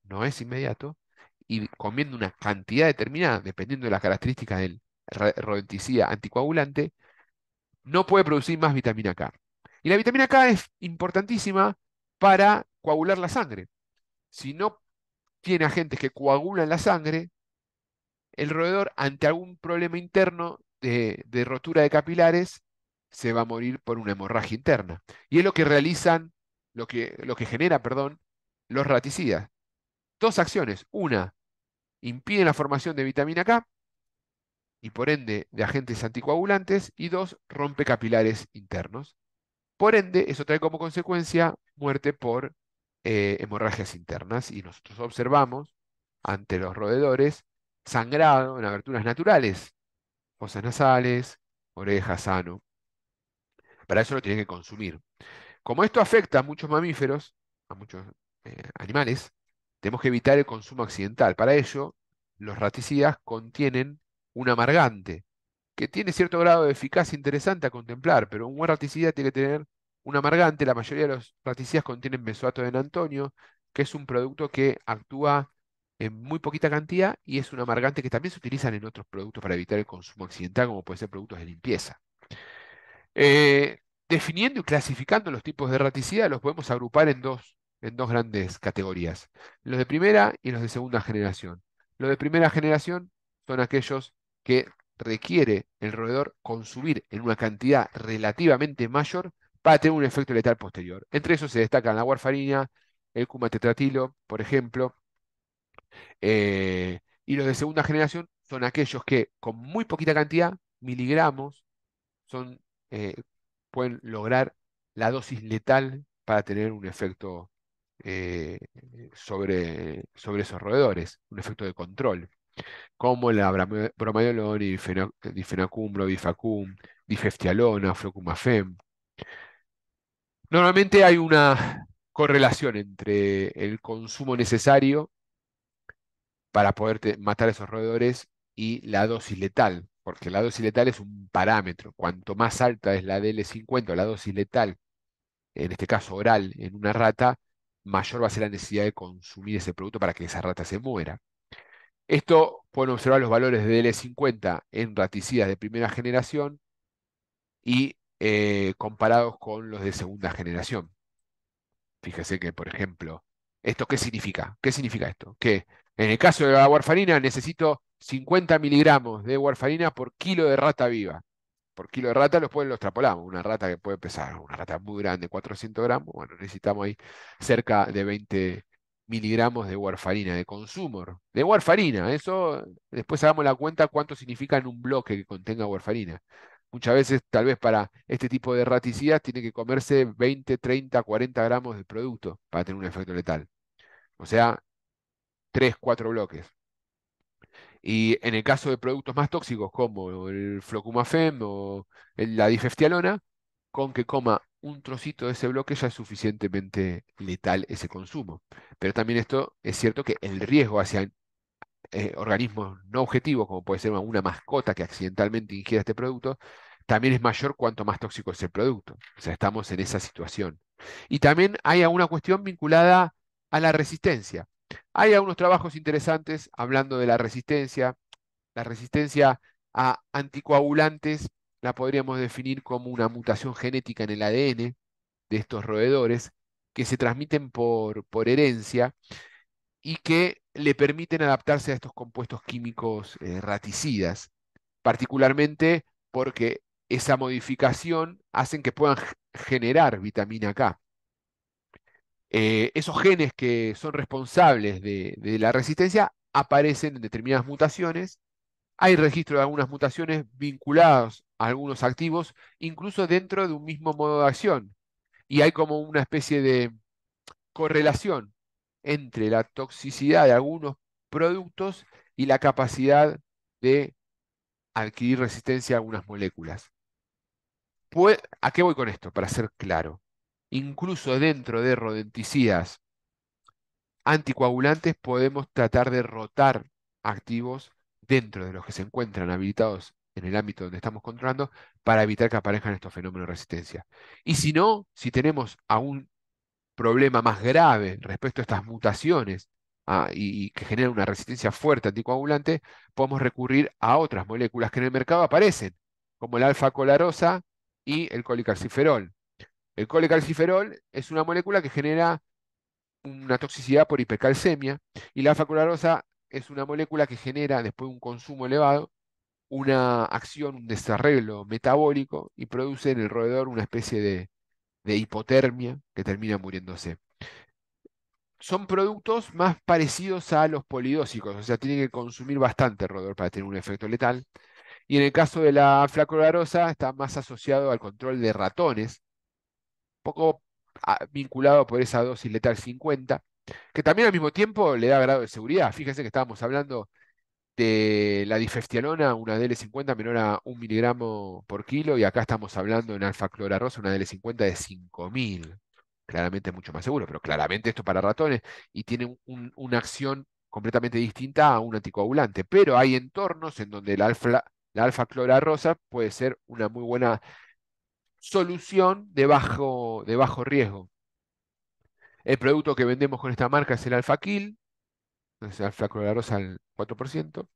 y comiendo una cantidad determinada, dependiendo de las características del rodenticida anticoagulante, no puede producir más vitamina K. Y la vitamina K es importantísima para coagular la sangre. Si no tiene agentes que coagulan la sangre, el roedor, ante algún problema interno de rotura de capilares, se va a morir por una hemorragia interna. Y es lo que realizan, lo que genera, perdón, los raticidas. Dos acciones. Una, impiden la formación de vitamina K y por ende de agentes anticoagulantes. Y dos, rompe capilares internos. Por ende, eso trae como consecuencia muerte por hemorragias internas. Y nosotros observamos ante los roedores sangrado en aberturas naturales, fosas nasales, orejas, ano. Para eso lo tienen que consumir. Como esto afecta a muchos mamíferos, a muchos animales, tenemos que evitar el consumo accidental. Para ello, los raticidas contienen un amargante, que tiene cierto grado de eficacia interesante a contemplar, pero un buen raticida tiene que tener un amargante. La mayoría de los raticidas contienen benzoato de enantonio, que es un producto que actúa en muy poquita cantidad y es un amargante que también se utilizan en otros productos para evitar el consumo accidental, como pueden ser productos de limpieza. Eh, Definiendo y clasificando los tipos de raticida, los podemos agrupar en dos grandes categorías, los de primera y los de segunda generación. Los de primera generación son aquellos que requiere el roedor consumir en una cantidad relativamente mayor para tener un efecto letal posterior. Entre esos se destacan la warfarina, el cumatetratilo, por ejemplo, y los de segunda generación son aquellos que con muy poquita cantidad, miligramos, son, eh, pueden lograr la dosis letal para tener un efecto sobre esos roedores, un efecto de control, como la bromadiolona, difenacum, bromifacum, difestialona, flocumafem. Normalmente hay una correlación entre el consumo necesario para poder matar a esos roedores y la dosis letal, porque la dosis letal es un parámetro. Cuanto más alta es la DL50 o la dosis letal, en este caso oral, en una rata, mayor va a ser la necesidad de consumir ese producto para que esa rata se muera. Esto pueden observar los valores de DL50 en raticidas de primera generación y comparados con los de segunda generación. Fíjese que, por ejemplo, ¿esto qué significa? ¿Qué significa esto? Que en el caso de la warfarina necesito 50 miligramos de warfarina por kilo de rata viva. Por kilo de rata lo extrapolamos. Una rata que puede pesar, una rata muy grande, 400 gramos, bueno, necesitamos ahí cerca de 20 miligramos de warfarina, de consumo. De warfarina, eso después hagamos la cuenta cuánto significa en un bloque que contenga warfarina. Muchas veces, tal vez para este tipo de raticidas, tiene que comerse 20, 30, 40 gramos de producto para tener un efecto letal. O sea, 3, 4 bloques. Y en el caso de productos más tóxicos como el flocumafem o la difestialona, con que coma un trocito de ese bloque ya es suficientemente letal ese consumo. Pero también esto es cierto que el riesgo hacia organismos no objetivos, como puede ser una mascota que accidentalmente ingiera este producto, también es mayor cuanto más tóxico es el producto. O sea, estamos en esa situación. Y también hay alguna cuestión vinculada a la resistencia. Hay algunos trabajos interesantes hablando de la resistencia. La resistencia a anticoagulantes la podríamos definir como una mutación genética en el ADN de estos roedores que se transmiten por herencia y que le permiten adaptarse a estos compuestos químicos raticidas, particularmente porque esa modificación hacen que puedan generar vitamina K. Esos genes que son responsables de la resistencia aparecen en determinadas mutaciones. Hay registro de algunas mutaciones vinculadas a algunos activos, incluso dentro de un mismo modo de acción. Y hay como una especie de correlación entre la toxicidad de algunos productos y la capacidad de adquirir resistencia a algunas moléculas. ¿A qué voy con esto? Para ser claro. Incluso dentro de rodenticidas anticoagulantes podemos tratar de rotar activos dentro de los que se encuentran habilitados en el ámbito donde estamos controlando para evitar que aparezcan estos fenómenos de resistencia. Y si no, si tenemos aún problema más grave respecto a estas mutaciones y que generan una resistencia fuerte anticoagulante, podemos recurrir a otras moléculas que en el mercado aparecen, como el alfa-colarosa y el colicalciferol. El colicalciferol es una molécula que genera una toxicidad por hipercalcemia y la alfa-colarosa es una molécula que genera, después de un consumo elevado, una acción, un desarreglo metabólico y produce en el roedor una especie de hipotermia que termina muriéndose. Son productos más parecidos a los polidóxicos, o sea, tienen que consumir bastante roedor para tener un efecto letal. Y en el caso de la flacolarosa está más asociado al control de ratones, poco vinculado por esa dosis letal 50, que también al mismo tiempo le da grado de seguridad. Fíjense que estábamos hablando de la difestialona, una DL50 menor a 1 miligramo por kilo, y acá estamos hablando en alfa-clorarosa, una DL50 de 5000. Claramente mucho más seguro, pero claramente esto para ratones y tiene una acción completamente distinta a un anticoagulante. Pero hay entornos en donde la alfa-clorarosa puede ser una muy buena solución de bajo riesgo. El producto que vendemos con esta marca es el Alfaquil, es alfa-clorarosa al 4%.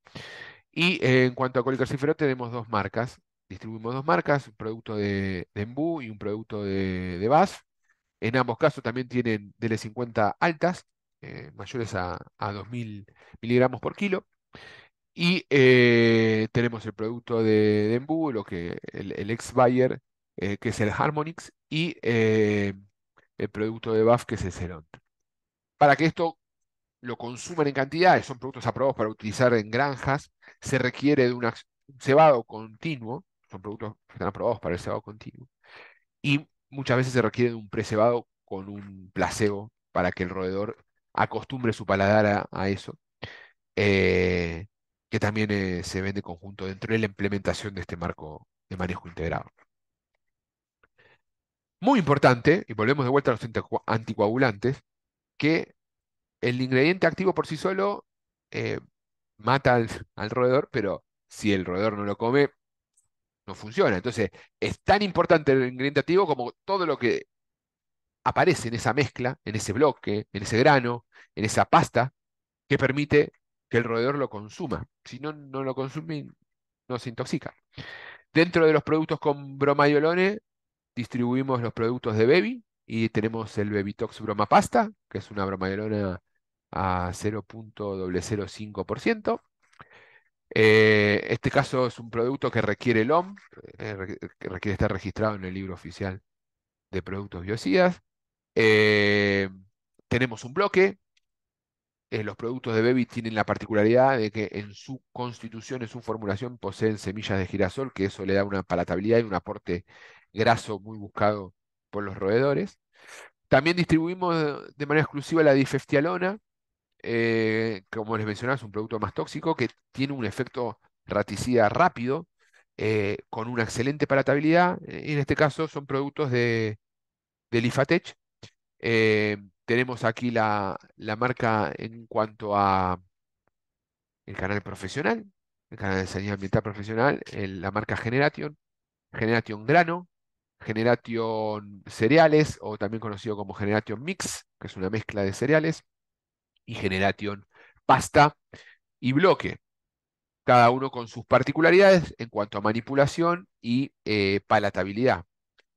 Y en cuanto a colicalciferol tenemos dos marcas. Distribuimos dos marcas, un producto de Embú y un producto de BASF. En ambos casos también tienen DL50 altas, mayores a 2000 miligramos por kilo. Y tenemos el producto de Embú, el ex Bayer, que es el Harmonix, y el producto de BASF, que es el Celon. Para que esto lo consuman en cantidades, son productos aprobados para utilizar en granjas, se requiere de un cebado continuo, son productos que están aprobados para el cebado continuo, y muchas veces se requiere de un precebado con un placebo para que el roedor acostumbre su paladar a eso, eh, que también se vende conjunto dentro de la implementación de este marco de manejo integrado. Muy importante, y volvemos de vuelta a los anticoagulantes, que el ingrediente activo por sí solo eh, mata al roedor, pero si el roedor no lo come, no funciona. Entonces, es tan importante el ingrediente activo como todo lo que aparece en esa mezcla, en ese bloque, en ese grano, en esa pasta, que permite que el roedor lo consuma. Si no, no lo consume, no se intoxica. Dentro de los productos con bromaiolone, distribuimos los productos de Bebi y tenemos el Bebitox Broma Pasta, que es una bromaiolona a 0,005%. Este caso es un producto que requiere el OM, que requiere estar registrado en el libro oficial de productos biocidas. Eh, Tenemos un bloque. Los productos de Bebi tienen la particularidad de que en su constitución, en su formulación, poseen semillas de girasol, que eso le da una palatabilidad y un aporte graso muy buscado por los roedores. También distribuimos de manera exclusiva la difestialona, como les mencionaba, es un producto más tóxico que tiene un efecto raticida rápido, con una excelente palatabilidad. En este caso son productos de Lifatech. Tenemos aquí la marca en cuanto a el canal profesional, el canal de sanidad ambiental profesional, la marca Generation, Generation Grano, Generation Cereales, o también conocido como Generation Mix, que es una mezcla de cereales, y Generation Pasta y Bloque, cada uno con sus particularidades en cuanto a manipulación y palatabilidad.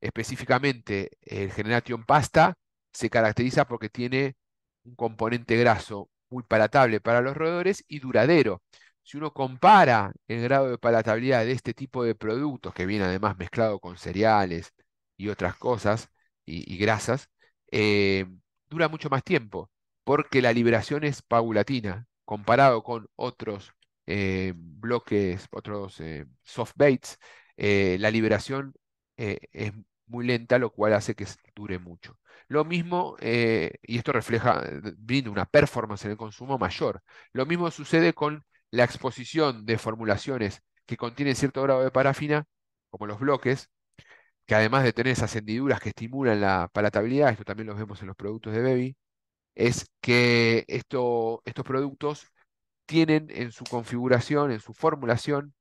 Específicamente, el Generation Pasta se caracteriza porque tiene un componente graso muy palatable para los roedores y duradero. Si uno compara el grado de palatabilidad de este tipo de productos, que viene además mezclado con cereales y otras cosas y grasas, eh, dura mucho más tiempo, porque la liberación es paulatina, comparado con otros bloques, otros soft baits. La liberación es muy lenta, lo cual hace que dure mucho. Lo mismo, y esto refleja, brinda una performance en el consumo mayor. Lo mismo sucede con la exposición de formulaciones que contienen cierto grado de parafina, como los bloques, que además de tener esas hendiduras que estimulan la palatabilidad, esto también lo vemos en los productos de Baby, es que estos productos tienen en su configuración, en su formulación,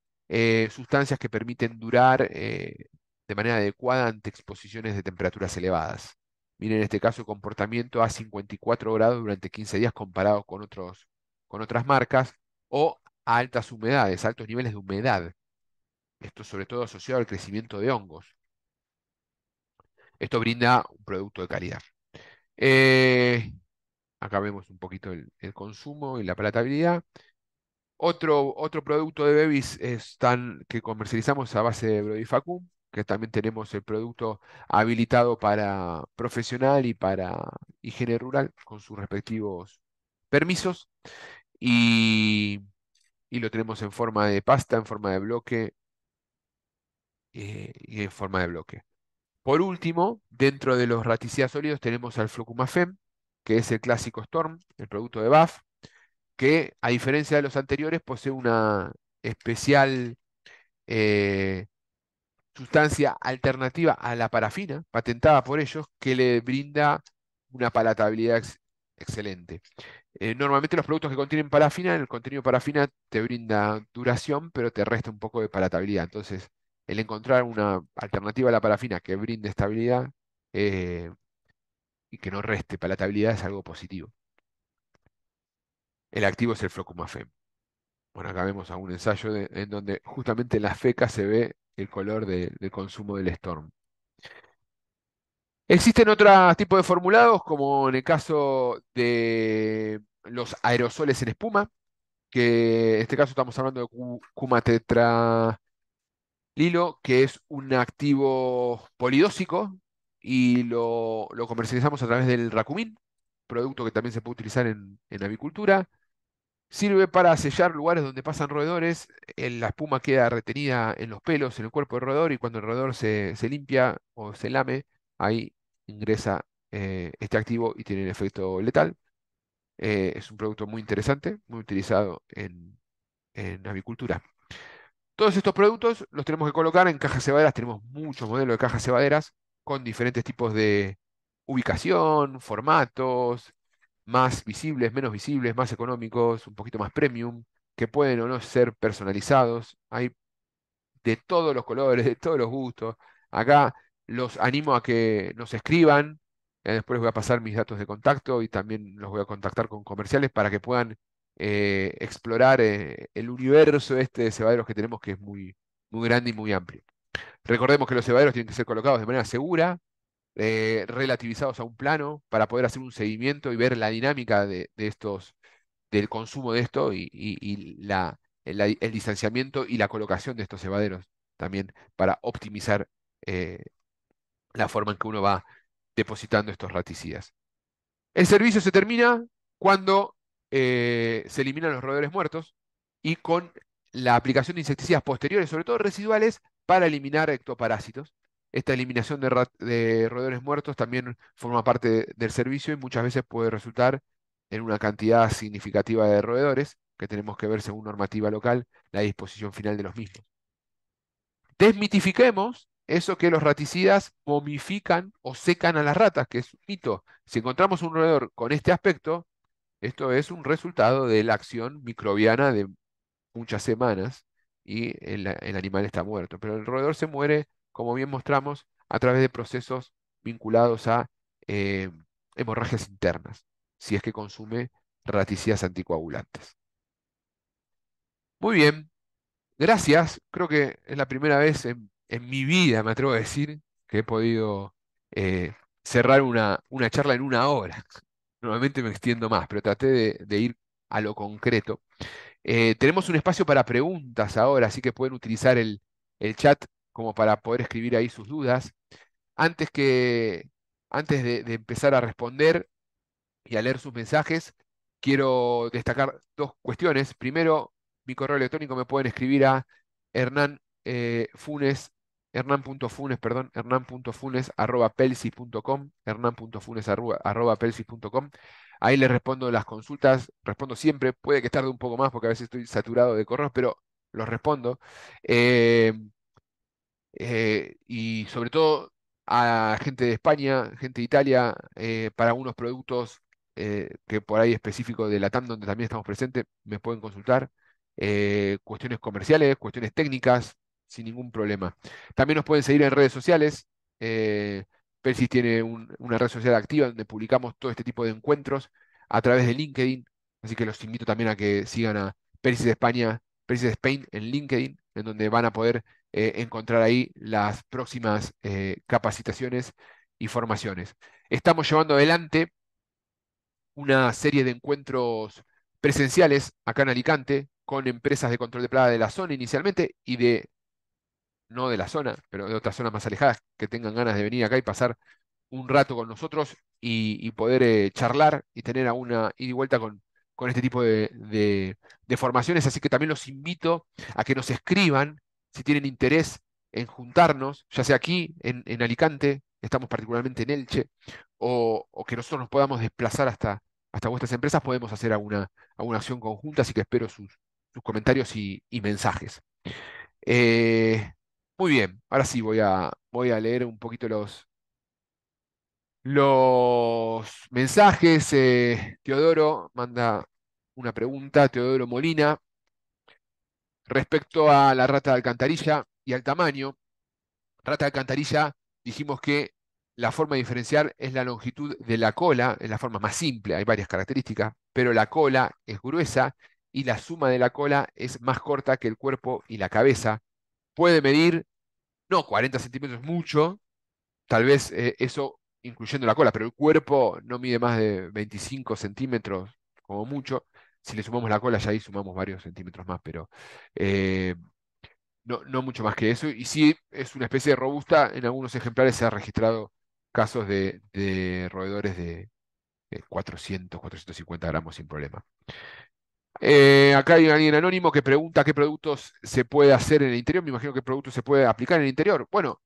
sustancias que permiten durar de manera adecuada ante exposiciones de temperaturas elevadas. Miren en este caso el comportamiento a 54 grados durante 15 días comparado con otras marcas, o a altas humedades, altos niveles de humedad. Esto sobre todo asociado al crecimiento de hongos. Esto brinda un producto de calidad. Eh, Acá vemos un poquito el consumo y la palatabilidad. Otro producto de Bebis que comercializamos a base de Brodifacum, que también tenemos el producto habilitado para profesional y para higiene rural con sus respectivos permisos, y, y lo tenemos en forma de pasta, en forma de bloque, y en forma de bloque. Por último, dentro de los raticidas sólidos tenemos al Flocumafem, que es el clásico Storm, el producto de BAF, que a diferencia de los anteriores posee una especial eh, sustancia alternativa a la parafina, patentada por ellos, que le brinda una palatabilidad excelente. Normalmente los productos que contienen parafina, el contenido de parafina te brinda duración, pero te resta un poco de palatabilidad. Entonces, el encontrar una alternativa a la parafina que brinde estabilidad eh, y que no reste palatabilidad es algo positivo. El activo es el Flocumafem. Bueno, acá vemos algún ensayo en donde justamente en las fecas se ve el color del consumo del Storm. Existen otros tipos de formulados, como en el caso de los aerosoles en espuma, que en este caso estamos hablando de Cumatetralilo, que es un activo polidósico y lo comercializamos a través del Racumín, producto que también se puede utilizar en avicultura. Sirve para sellar lugares donde pasan roedores. La espuma queda retenida en los pelos, en el cuerpo del roedor, y cuando el roedor se limpia o se lame, ahí ingresa este activo y tiene un efecto letal. Es un producto muy interesante, muy utilizado en avicultura. Todos estos productos los tenemos que colocar en cajas cebaderas. Tenemos muchos modelos de cajas cebaderas con diferentes tipos de ubicación, formatos, más visibles, menos visibles, más económicos, un poquito más premium, que pueden o no ser personalizados. Hay de todos los colores, de todos los gustos. Acá los animo a que nos escriban. Después les voy a pasar mis datos de contacto y también los voy a contactar con comerciales para que puedan explorar el universo este de cebaderos que tenemos, que es muy grande y muy amplio. Recordemos que los cebaderos tienen que ser colocados de manera segura, relativizados a un plano para poder hacer un seguimiento y ver la dinámica del consumo de esto y el distanciamiento y la colocación de estos cebaderos también para optimizar la forma en que uno va depositando estos raticidas. El servicio se termina cuando se eliminan los roedores muertos y con la aplicación de insecticidas posteriores, sobre todo residuales, para eliminar ectoparásitos. Esta eliminación de roedores muertos también forma parte del servicio y muchas veces puede resultar en una cantidad significativa de roedores, que tenemos que ver según normativa local la disposición final de los mismos. Desmitifiquemos eso que los raticidas momifican o secan a las ratas, que es un mito. Si encontramos un roedor con este aspecto, esto es un resultado de la acción microbiana de muchas semanas y el animal está muerto. Pero el roedor se muere, como bien mostramos, a través de procesos vinculados a eh, hemorragias internas, si es que consume raticidas anticoagulantes. Muy bien, gracias. Creo que es la primera vez en mi vida, me atrevo a decir, que he podido cerrar una charla en una hora. Normalmente me extiendo más, pero traté de ir a lo concreto. Tenemos un espacio para preguntas ahora, así que pueden utilizar el chat como para poder escribir ahí sus dudas. Antes que, antes de empezar a responder y a leer sus mensajes, quiero destacar dos cuestiones. Primero, mi correo electrónico me pueden escribir a Hernán Funes, Hernán.funes, perdón, hernán.funes arroba pelsis.com, hernán.funes arroba pelsis.com. Ahí les respondo las consultas, respondo siempre, puede que tarde un poco más porque a veces estoy saturado de correos, pero los respondo. Eh, y sobre todo a gente de España, gente de Italia, para unos productos que por ahí específicos de Latam, donde también estamos presentes, me pueden consultar. Cuestiones comerciales, cuestiones técnicas, sin ningún problema. También nos pueden seguir en redes sociales. eh, Persis tiene una red social activa donde publicamos todo este tipo de encuentros a través de LinkedIn, así que los invito también a que sigan a Persis España, Persis Spain en LinkedIn, en donde van a poder encontrar ahí las próximas capacitaciones y formaciones. Estamos llevando adelante una serie de encuentros presenciales acá en Alicante con empresas de control de plaga de la zona inicialmente y de, no de la zona, pero de otras zonas más alejadas que tengan ganas de venir acá y pasar un rato con nosotros y poder charlar y tener alguna ida y vuelta con este tipo de formaciones. Así que también los invito a que nos escriban si tienen interés en juntarnos, ya sea aquí en Alicante, estamos particularmente en Elche, o que nosotros nos podamos desplazar hasta vuestras empresas, podemos hacer alguna acción conjunta, así que espero sus comentarios y mensajes. Eh, Muy bien, ahora sí voy a leer un poquito los mensajes. Teodoro manda una pregunta, Teodoro Molina, respecto a la rata de alcantarilla y al tamaño. Rata de alcantarilla, dijimos que la forma de diferenciar es la longitud de la cola, es la forma más simple, hay varias características, pero la cola es gruesa y la suma de la cola es más corta que el cuerpo y la cabeza. Puede medir, no, 40 centímetros es mucho, tal vez eso incluyendo la cola, pero el cuerpo no mide más de 25 centímetros como mucho. Si le sumamos la cola, ya ahí sumamos varios centímetros más, pero eh, no mucho más que eso. Y sí es una especie de robusta, en algunos ejemplares se ha registrado casos de roedores de 400, 450 gramos sin problema. Acá hay alguien anónimo que pregunta qué productos se puede hacer en el interior. Me imagino qué productos se puede aplicar en el interior. Bueno,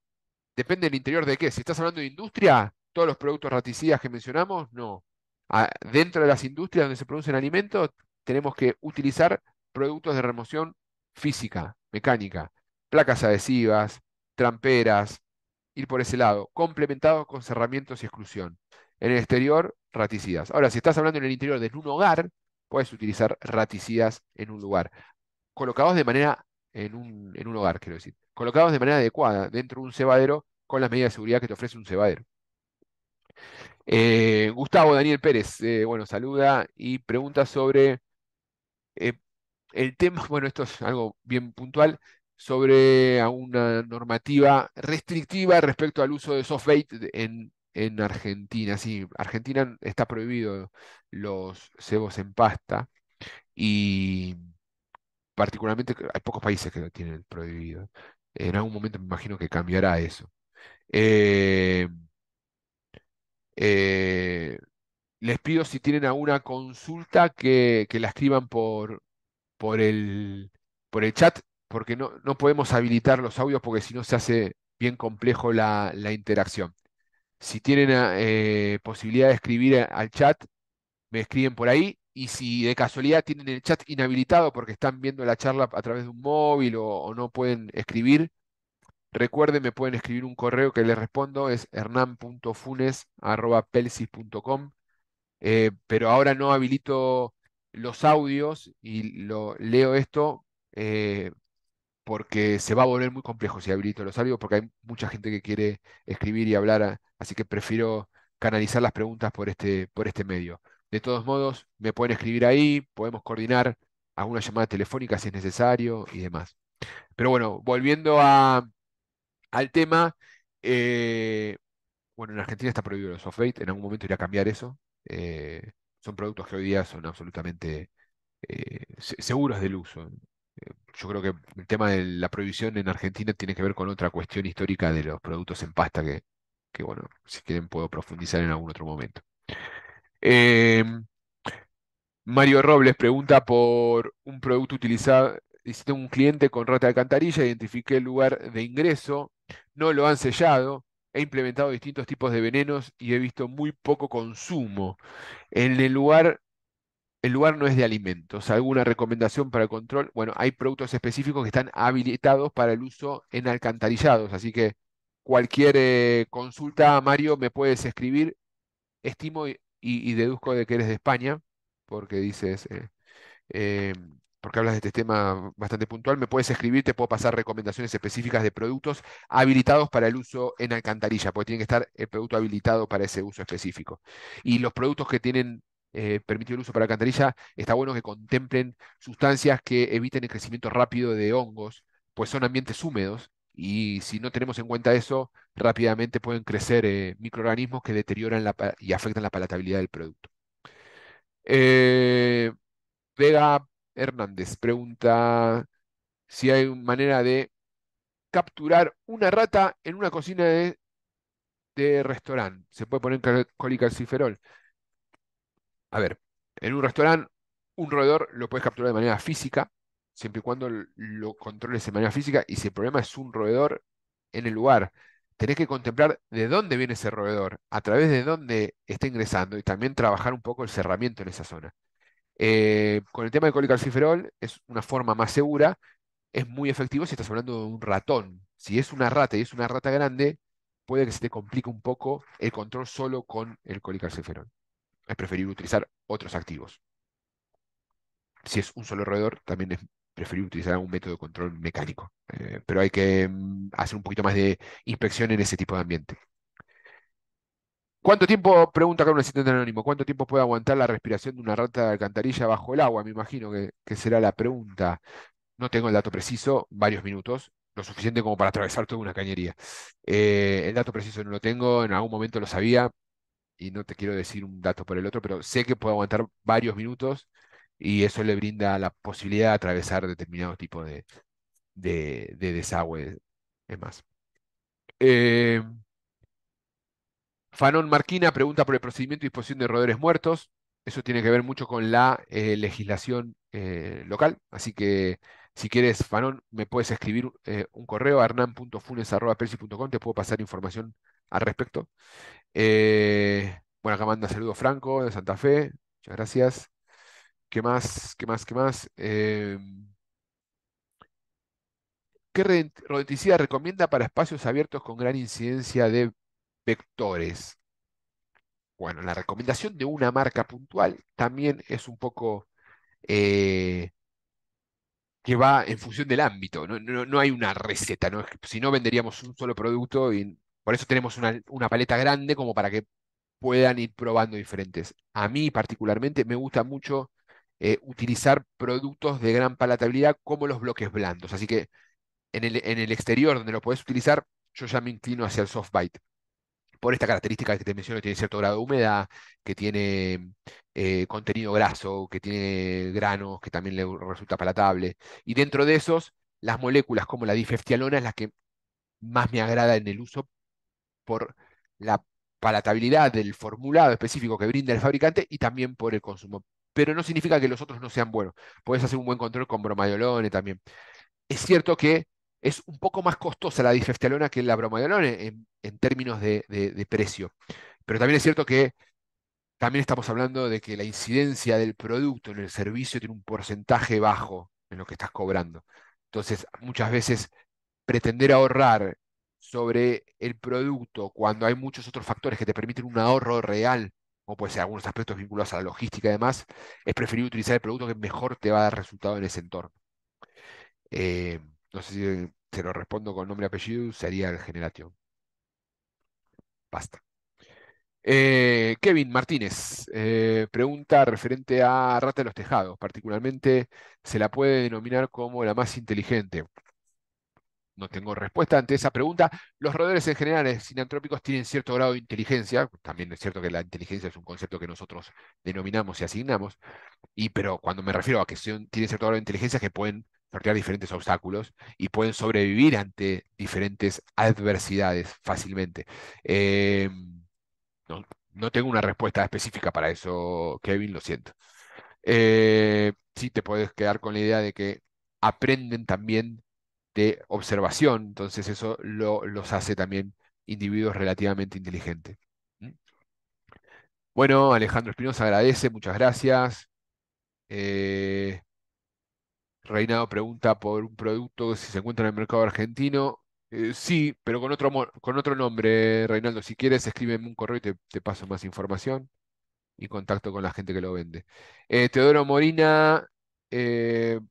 depende del interior de qué. Si estás hablando de industria, todos los productos raticidas que mencionamos, no. Dentro de las industrias donde se producen alimentos, tenemos que utilizar productos de remoción física, mecánica, placas adhesivas, tramperas, ir por ese lado, complementados con cerramientos y exclusión. En el exterior, raticidas. Ahora, si estás hablando en el interior de un hogar, puedes utilizar raticidas en un lugar colocados de manera, en un hogar, quiero decir, colocados de manera adecuada dentro de un cebadero con las medidas de seguridad que te ofrece un cebadero. Gustavo Daniel Pérez, bueno, saluda y pregunta sobre eh, el tema, bueno, esto es algo bien puntual, sobre a una normativa restrictiva respecto al uso de soft bait en Argentina. Sí, Argentina está prohibido los cebos en pasta y particularmente hay pocos países que lo tienen prohibido. En algún momento me imagino que cambiará eso. Eh, eh, Les pido si tienen alguna consulta que la escriban por por el chat, porque no podemos habilitar los audios porque si no se hace bien complejo la interacción. Si tienen posibilidad de escribir al chat, me escriben por ahí. Y si de casualidad tienen el chat inhabilitado porque están viendo la charla a través de un móvil o no pueden escribir, recuerden, me pueden escribir un correo que les respondo, es hernan.funes@pelsis.com. Pero ahora no habilito los audios y leo esto porque se va a volver muy complejo si habilito los audios, porque hay mucha gente que quiere escribir y hablar, así que prefiero canalizar las preguntas por este medio. De todos modos, me pueden escribir ahí, podemos coordinar alguna llamada telefónica si es necesario y demás. Pero bueno, volviendo al tema, eh, bueno, en Argentina está prohibido los soft-bait, en algún momento irá a cambiar eso. Son productos que hoy día son absolutamente seguros del uso. Yo creo que el tema de la prohibición en Argentina tiene que ver con otra cuestión histórica de los productos en pasta que bueno, si quieren puedo profundizar en algún otro momento. Eh, Mario Robles pregunta por un producto utilizado. Dice, tengo un cliente con rata de alcantarilla, identifiqué el lugar de ingreso, no lo han sellado, he implementado distintos tipos de venenos y he visto muy poco consumo. En el lugar no es de alimentos. ¿Alguna recomendación para el control? Bueno, hay productos específicos que están habilitados para el uso en alcantarillados, así que cualquier consulta, Mario, me puedes escribir. Estimo y deduzco de que eres de España, porque dices, eh, porque hablas de este tema bastante puntual. Me puedes escribir, te puedo pasar recomendaciones específicas de productos habilitados para el uso en alcantarilla, porque tiene que estar el producto habilitado para ese uso específico. Y los productos que tienen permitido el uso para alcantarilla, está bueno que contemplen sustancias que eviten el crecimiento rápido de hongos, pues son ambientes húmedos. Y si no tenemos en cuenta eso, rápidamente pueden crecer microorganismos que deterioran y afectan la palatabilidad del producto. Eh, Vega Hernández pregunta si hay una manera de capturar una rata en una cocina de restaurante. ¿Se puede poner colicalciferol? A ver, en un restaurante, un roedor lo puedes capturar de manera física, siempre y cuando lo controles de manera física, y si el problema es un roedor en el lugar, tenés que contemplar de dónde viene ese roedor, a través de dónde está ingresando, y también trabajar un poco el cerramiento en esa zona. Con el tema de colicalciferol es una forma más segura, es muy efectivo si estás hablando de un ratón. Si es una rata y es una rata grande, puede que se te complique un poco el control solo con el colicalciferol. Es preferible utilizar otros activos. Si es un solo roedor, también es preferible utilizar algún método de control mecánico. Pero hay que hacer un poquito más de inspección en ese tipo de ambiente. ¿Cuánto tiempo, pregunta acá un asistente anónimo, cuánto tiempo puede aguantar la respiración de una rata de alcantarilla bajo el agua? Me imagino que será la pregunta. No tengo el dato preciso, varios minutos, lo suficiente como para atravesar toda una cañería. El dato preciso no lo tengo, en algún momento lo sabía y no te quiero decir un dato por el otro, pero sé que puede aguantar varios minutos y eso le brinda la posibilidad de atravesar determinado tipo de desagüe. Es más. Eh, Fanon Marquina pregunta por el procedimiento y disposición de roedores muertos. Eso tiene que ver mucho con la legislación local. Así que si quieres, Fanon, me puedes escribir un correo a hernan.funes@persi.com. Te puedo pasar información al respecto. Bueno, acá manda saludos Franco de Santa Fe. Muchas gracias. ¿Qué más? ¿Qué más? ¿Qué más? ¿Qué rodenticida recomienda para espacios abiertos con gran incidencia de vectores? Bueno, la recomendación de una marca puntual también es un poco eh, que va en función del ámbito. No hay una receta, ¿no? Si no, venderíamos un solo producto y por eso tenemos una paleta grande como para que puedan ir probando diferentes. A mí particularmente me gusta mucho utilizar productos de gran palatabilidad como los bloques blandos. Así que en el exterior donde lo puedes utilizar, yo ya me inclino hacia el soft bite por esta característica que te menciono, tiene cierto grado de humedad, que tiene contenido graso, que tiene granos, que también le resulta palatable. Y dentro de esos, las moléculas como la difestialona es la que más me agrada en el uso por la palatabilidad del formulado específico que brinda el fabricante y también por el consumo. Pero no significa que los otros no sean buenos. Puedes hacer un buen control con bromadiolone también. Es cierto que es un poco más costosa la difestialona que la bromadiolona en términos de precio. Pero también es cierto que también estamos hablando de que la incidencia del producto en el servicio tiene un porcentaje bajo en lo que estás cobrando. Entonces, muchas veces pretender ahorrar sobre el producto cuando hay muchos otros factores que te permiten un ahorro real, como puede ser algunos aspectos vinculados a la logística y demás, es preferible utilizar el producto que mejor te va a dar resultado en ese entorno. Eh, no sé si se lo respondo con nombre y apellido, sería el Generation. Basta. Kevin Martínez pregunta referente a Rata de los Tejados. Particularmente, se la puede denominar como la más inteligente. No tengo respuesta ante esa pregunta. Los roedores en general sinantrópicos tienen cierto grado de inteligencia. También es cierto que la inteligencia es un concepto que nosotros denominamos y asignamos. Pero cuando me refiero a que tienen cierto grado de inteligencia, es que pueden sortear diferentes obstáculos y pueden sobrevivir ante diferentes adversidades fácilmente. Eh, no, no tengo una respuesta específica para eso, Kevin, lo siento. Sí te puedes quedar con la idea de que aprenden también de observación, entonces eso los hace también individuos relativamente inteligentes. ¿Mm? Bueno, Alejandro Espinosa agradece, muchas gracias. Eh, Reinado pregunta por un producto si se encuentra en el mercado argentino. Sí, pero con otro nombre, Reinaldo. Si quieres, escríbeme un correo y te paso más información y contacto con la gente que lo vende. Teodoro Morina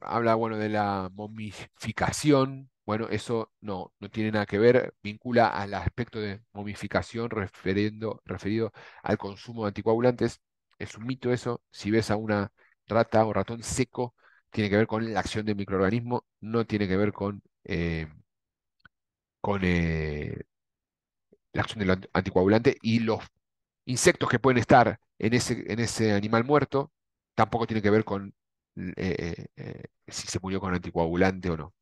habla, bueno, de la momificación. Bueno, eso no tiene nada que ver, vincula al aspecto de momificación referido al consumo de anticoagulantes. Es un mito eso. Si ves a una rata o ratón seco, tiene que ver con la acción del microorganismo, no tiene que ver con la acción del anticoagulante y los insectos que pueden estar en ese animal muerto tampoco tiene que ver con si se murió con anticoagulante o no.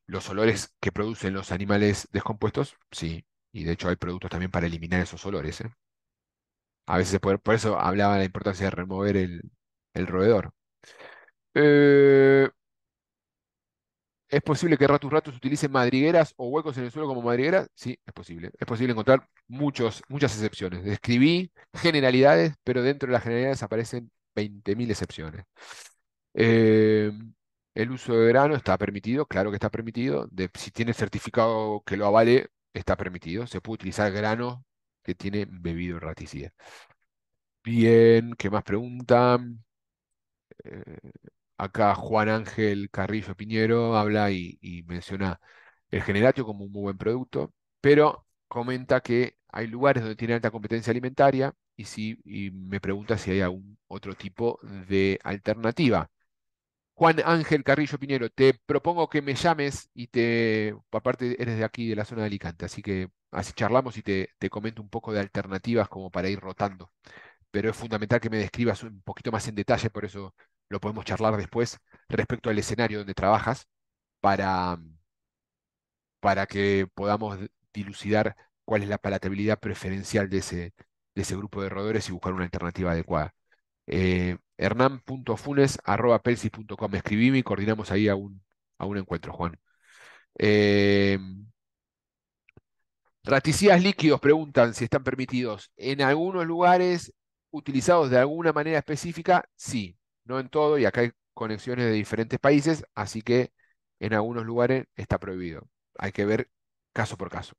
Los olores que producen los animales descompuestos, sí, y de hecho hay productos también para eliminar esos olores, ¿eh? A veces por eso hablaba de la importancia de remover el roedor. Eh, ¿Es posible que Ratus Ratus utilice madrigueras o huecos en el suelo como madrigueras? Sí, es posible. Es posible encontrar muchas excepciones. Describí generalidades, pero dentro de las generalidades aparecen 20.000 excepciones. Eh, el uso de grano está permitido, claro que está permitido. Si tiene certificado que lo avale, está permitido. Se puede utilizar grano que tiene bebido raticida. Bien, ¿qué más preguntan? Eh, Acá Juan Ángel Carrillo Piñero habla y menciona el Generatio como un muy buen producto, pero comenta que hay lugares donde tiene alta competencia alimentaria y me pregunta si hay algún otro tipo de alternativa. Juan Ángel Carrillo Piñero, te propongo que me llames aparte eres de aquí, de la zona de Alicante, así que así charlamos y te comento un poco de alternativas como para ir rotando, pero es fundamental que me describas un poquito más en detalle, por eso lo podemos charlar después respecto al escenario donde trabajas para, para que podamos dilucidar cuál es la palatabilidad preferencial de ese grupo de roedores y buscar una alternativa adecuada. Hernán.funes@pelsis.com. Escribime y coordinamos ahí a un encuentro, Juan. Eh, Raticidas líquidos preguntan si están permitidos. En algunos lugares, utilizados de alguna manera específica, sí, no en todo, y acá hay conexiones de diferentes países, así que en algunos lugares está prohibido. Hay que ver caso por caso.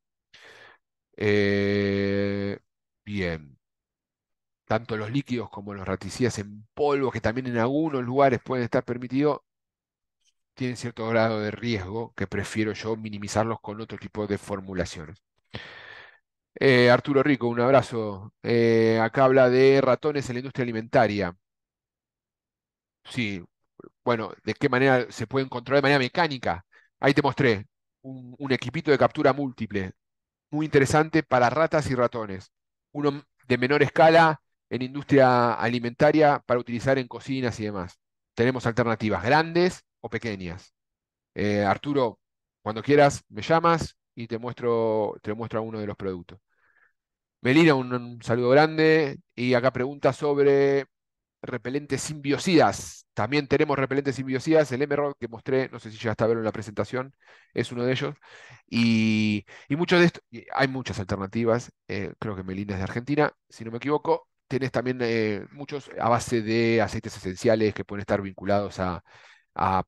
Eh, Bien, tanto los líquidos como los raticidas en polvo, que también en algunos lugares pueden estar permitidos, tienen cierto grado de riesgo que prefiero yo minimizarlos con otro tipo de formulaciones. Arturo Rico, un abrazo. Acá habla de ratones en la industria alimentaria. Sí, bueno, ¿de qué manera se pueden controlar de manera mecánica? Ahí te mostré un equipito de captura múltiple, muy interesante para ratas y ratones. Uno de menor escala en industria alimentaria para utilizar en cocinas y demás. Tenemos alternativas grandes o pequeñas. Arturo, cuando quieras, me llamas y te muestro alguno de los productos. Melina, un saludo grande. Y acá pregunta sobre repelentes sin biocidas. También tenemos repelentes sin biocidas. El Emerald que mostré, no sé si llegaste a verlo en la presentación, es uno de ellos. Y muchos de estos, y hay muchas alternativas. Creo que Melina es de Argentina, si no me equivoco. Tenés también muchos a base de aceites esenciales que pueden estar vinculados a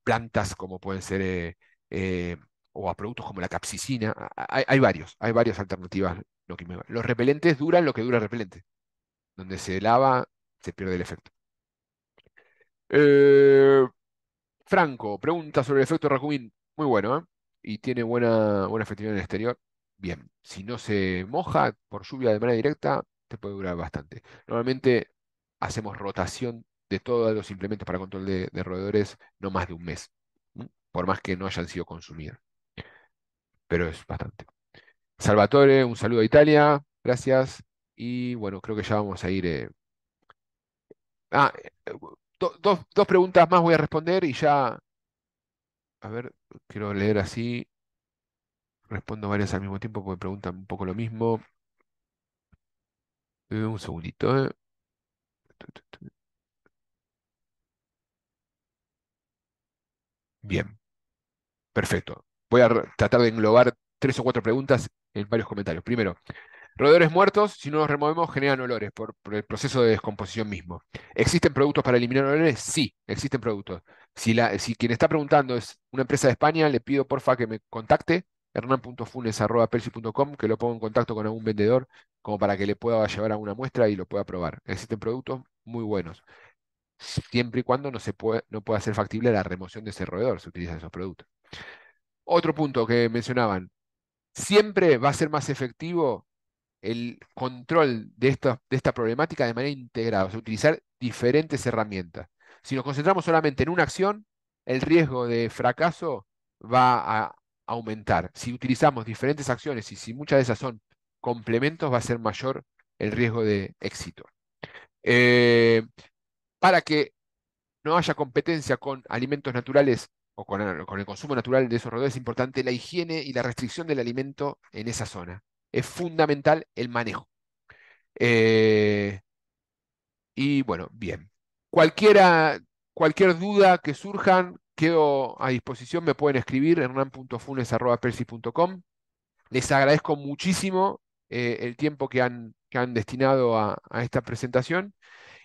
plantas como pueden ser eh, o a productos como la capsicina. Hay varias alternativas. Los repelentes duran lo que dura el repelente. Donde se lava, se pierde el efecto. Eh, Franco, pregunta sobre el efecto Rakumin. Muy bueno, ¿eh? Y tiene buena efectividad en el exterior. Bien, si no se moja por lluvia de manera directa, te puede durar bastante. Normalmente hacemos rotación de todos los implementos para control de roedores no más de un mes, ¿m? Por más que no hayan sido consumidos, pero es bastante. Salvatore, un saludo a Italia, gracias. Y bueno, creo que ya vamos a ir. Ah, dos preguntas más voy a responder y ya, a ver, quiero leer así, respondo varias al mismo tiempo porque preguntan un poco lo mismo. Un segundito, ¿eh? Bien, perfecto. Voy a tratar de englobar tres o cuatro preguntas en varios comentarios. Primero, roedores muertos, si no los removemos, generan olores por el proceso de descomposición mismo. ¿Existen productos para eliminar olores? Sí, existen productos. Si quien está preguntando es una empresa de España, le pido porfa que me contacte, hernán.funes@persi.com, que lo ponga en contacto con algún vendedor, como para que le pueda llevar a una muestra y lo pueda probar. Existen productos muy buenos, siempre y cuando no pueda ser factible la remoción de ese roedor, se utilizan esos productos. Otro punto que mencionaban, siempre va a ser más efectivo el control de esta problemática de manera integrada, o sea, utilizar diferentes herramientas. Si nos concentramos solamente en una acción, el riesgo de fracaso va a aumentar. Si utilizamos diferentes acciones y si muchas de esas son complementos, va a ser mayor el riesgo de éxito. Eh, para que no haya competencia con alimentos naturales o con el consumo natural de esos roedores, es importante la higiene y la restricción del alimento en esa zona. Es fundamental el manejo. Eh, y bueno, bien. Cualquiera, cualquier duda que surjan, quedo a disposición, me pueden escribir en hernán.funes@persi.com. Les agradezco muchísimo el tiempo que han destinado a esta presentación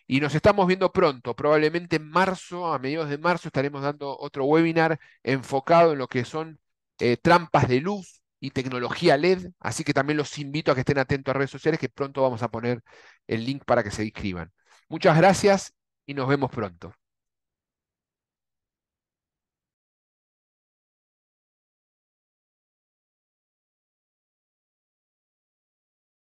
y nos estamos viendo pronto. Probablemente en marzo, a mediados de marzo, estaremos dando otro webinar enfocado en lo que son trampas de luz y tecnología LED. Así que también los invito a que estén atentos a redes sociales, que pronto vamos a poner el link para que se inscriban. Muchas gracias y nos vemos pronto.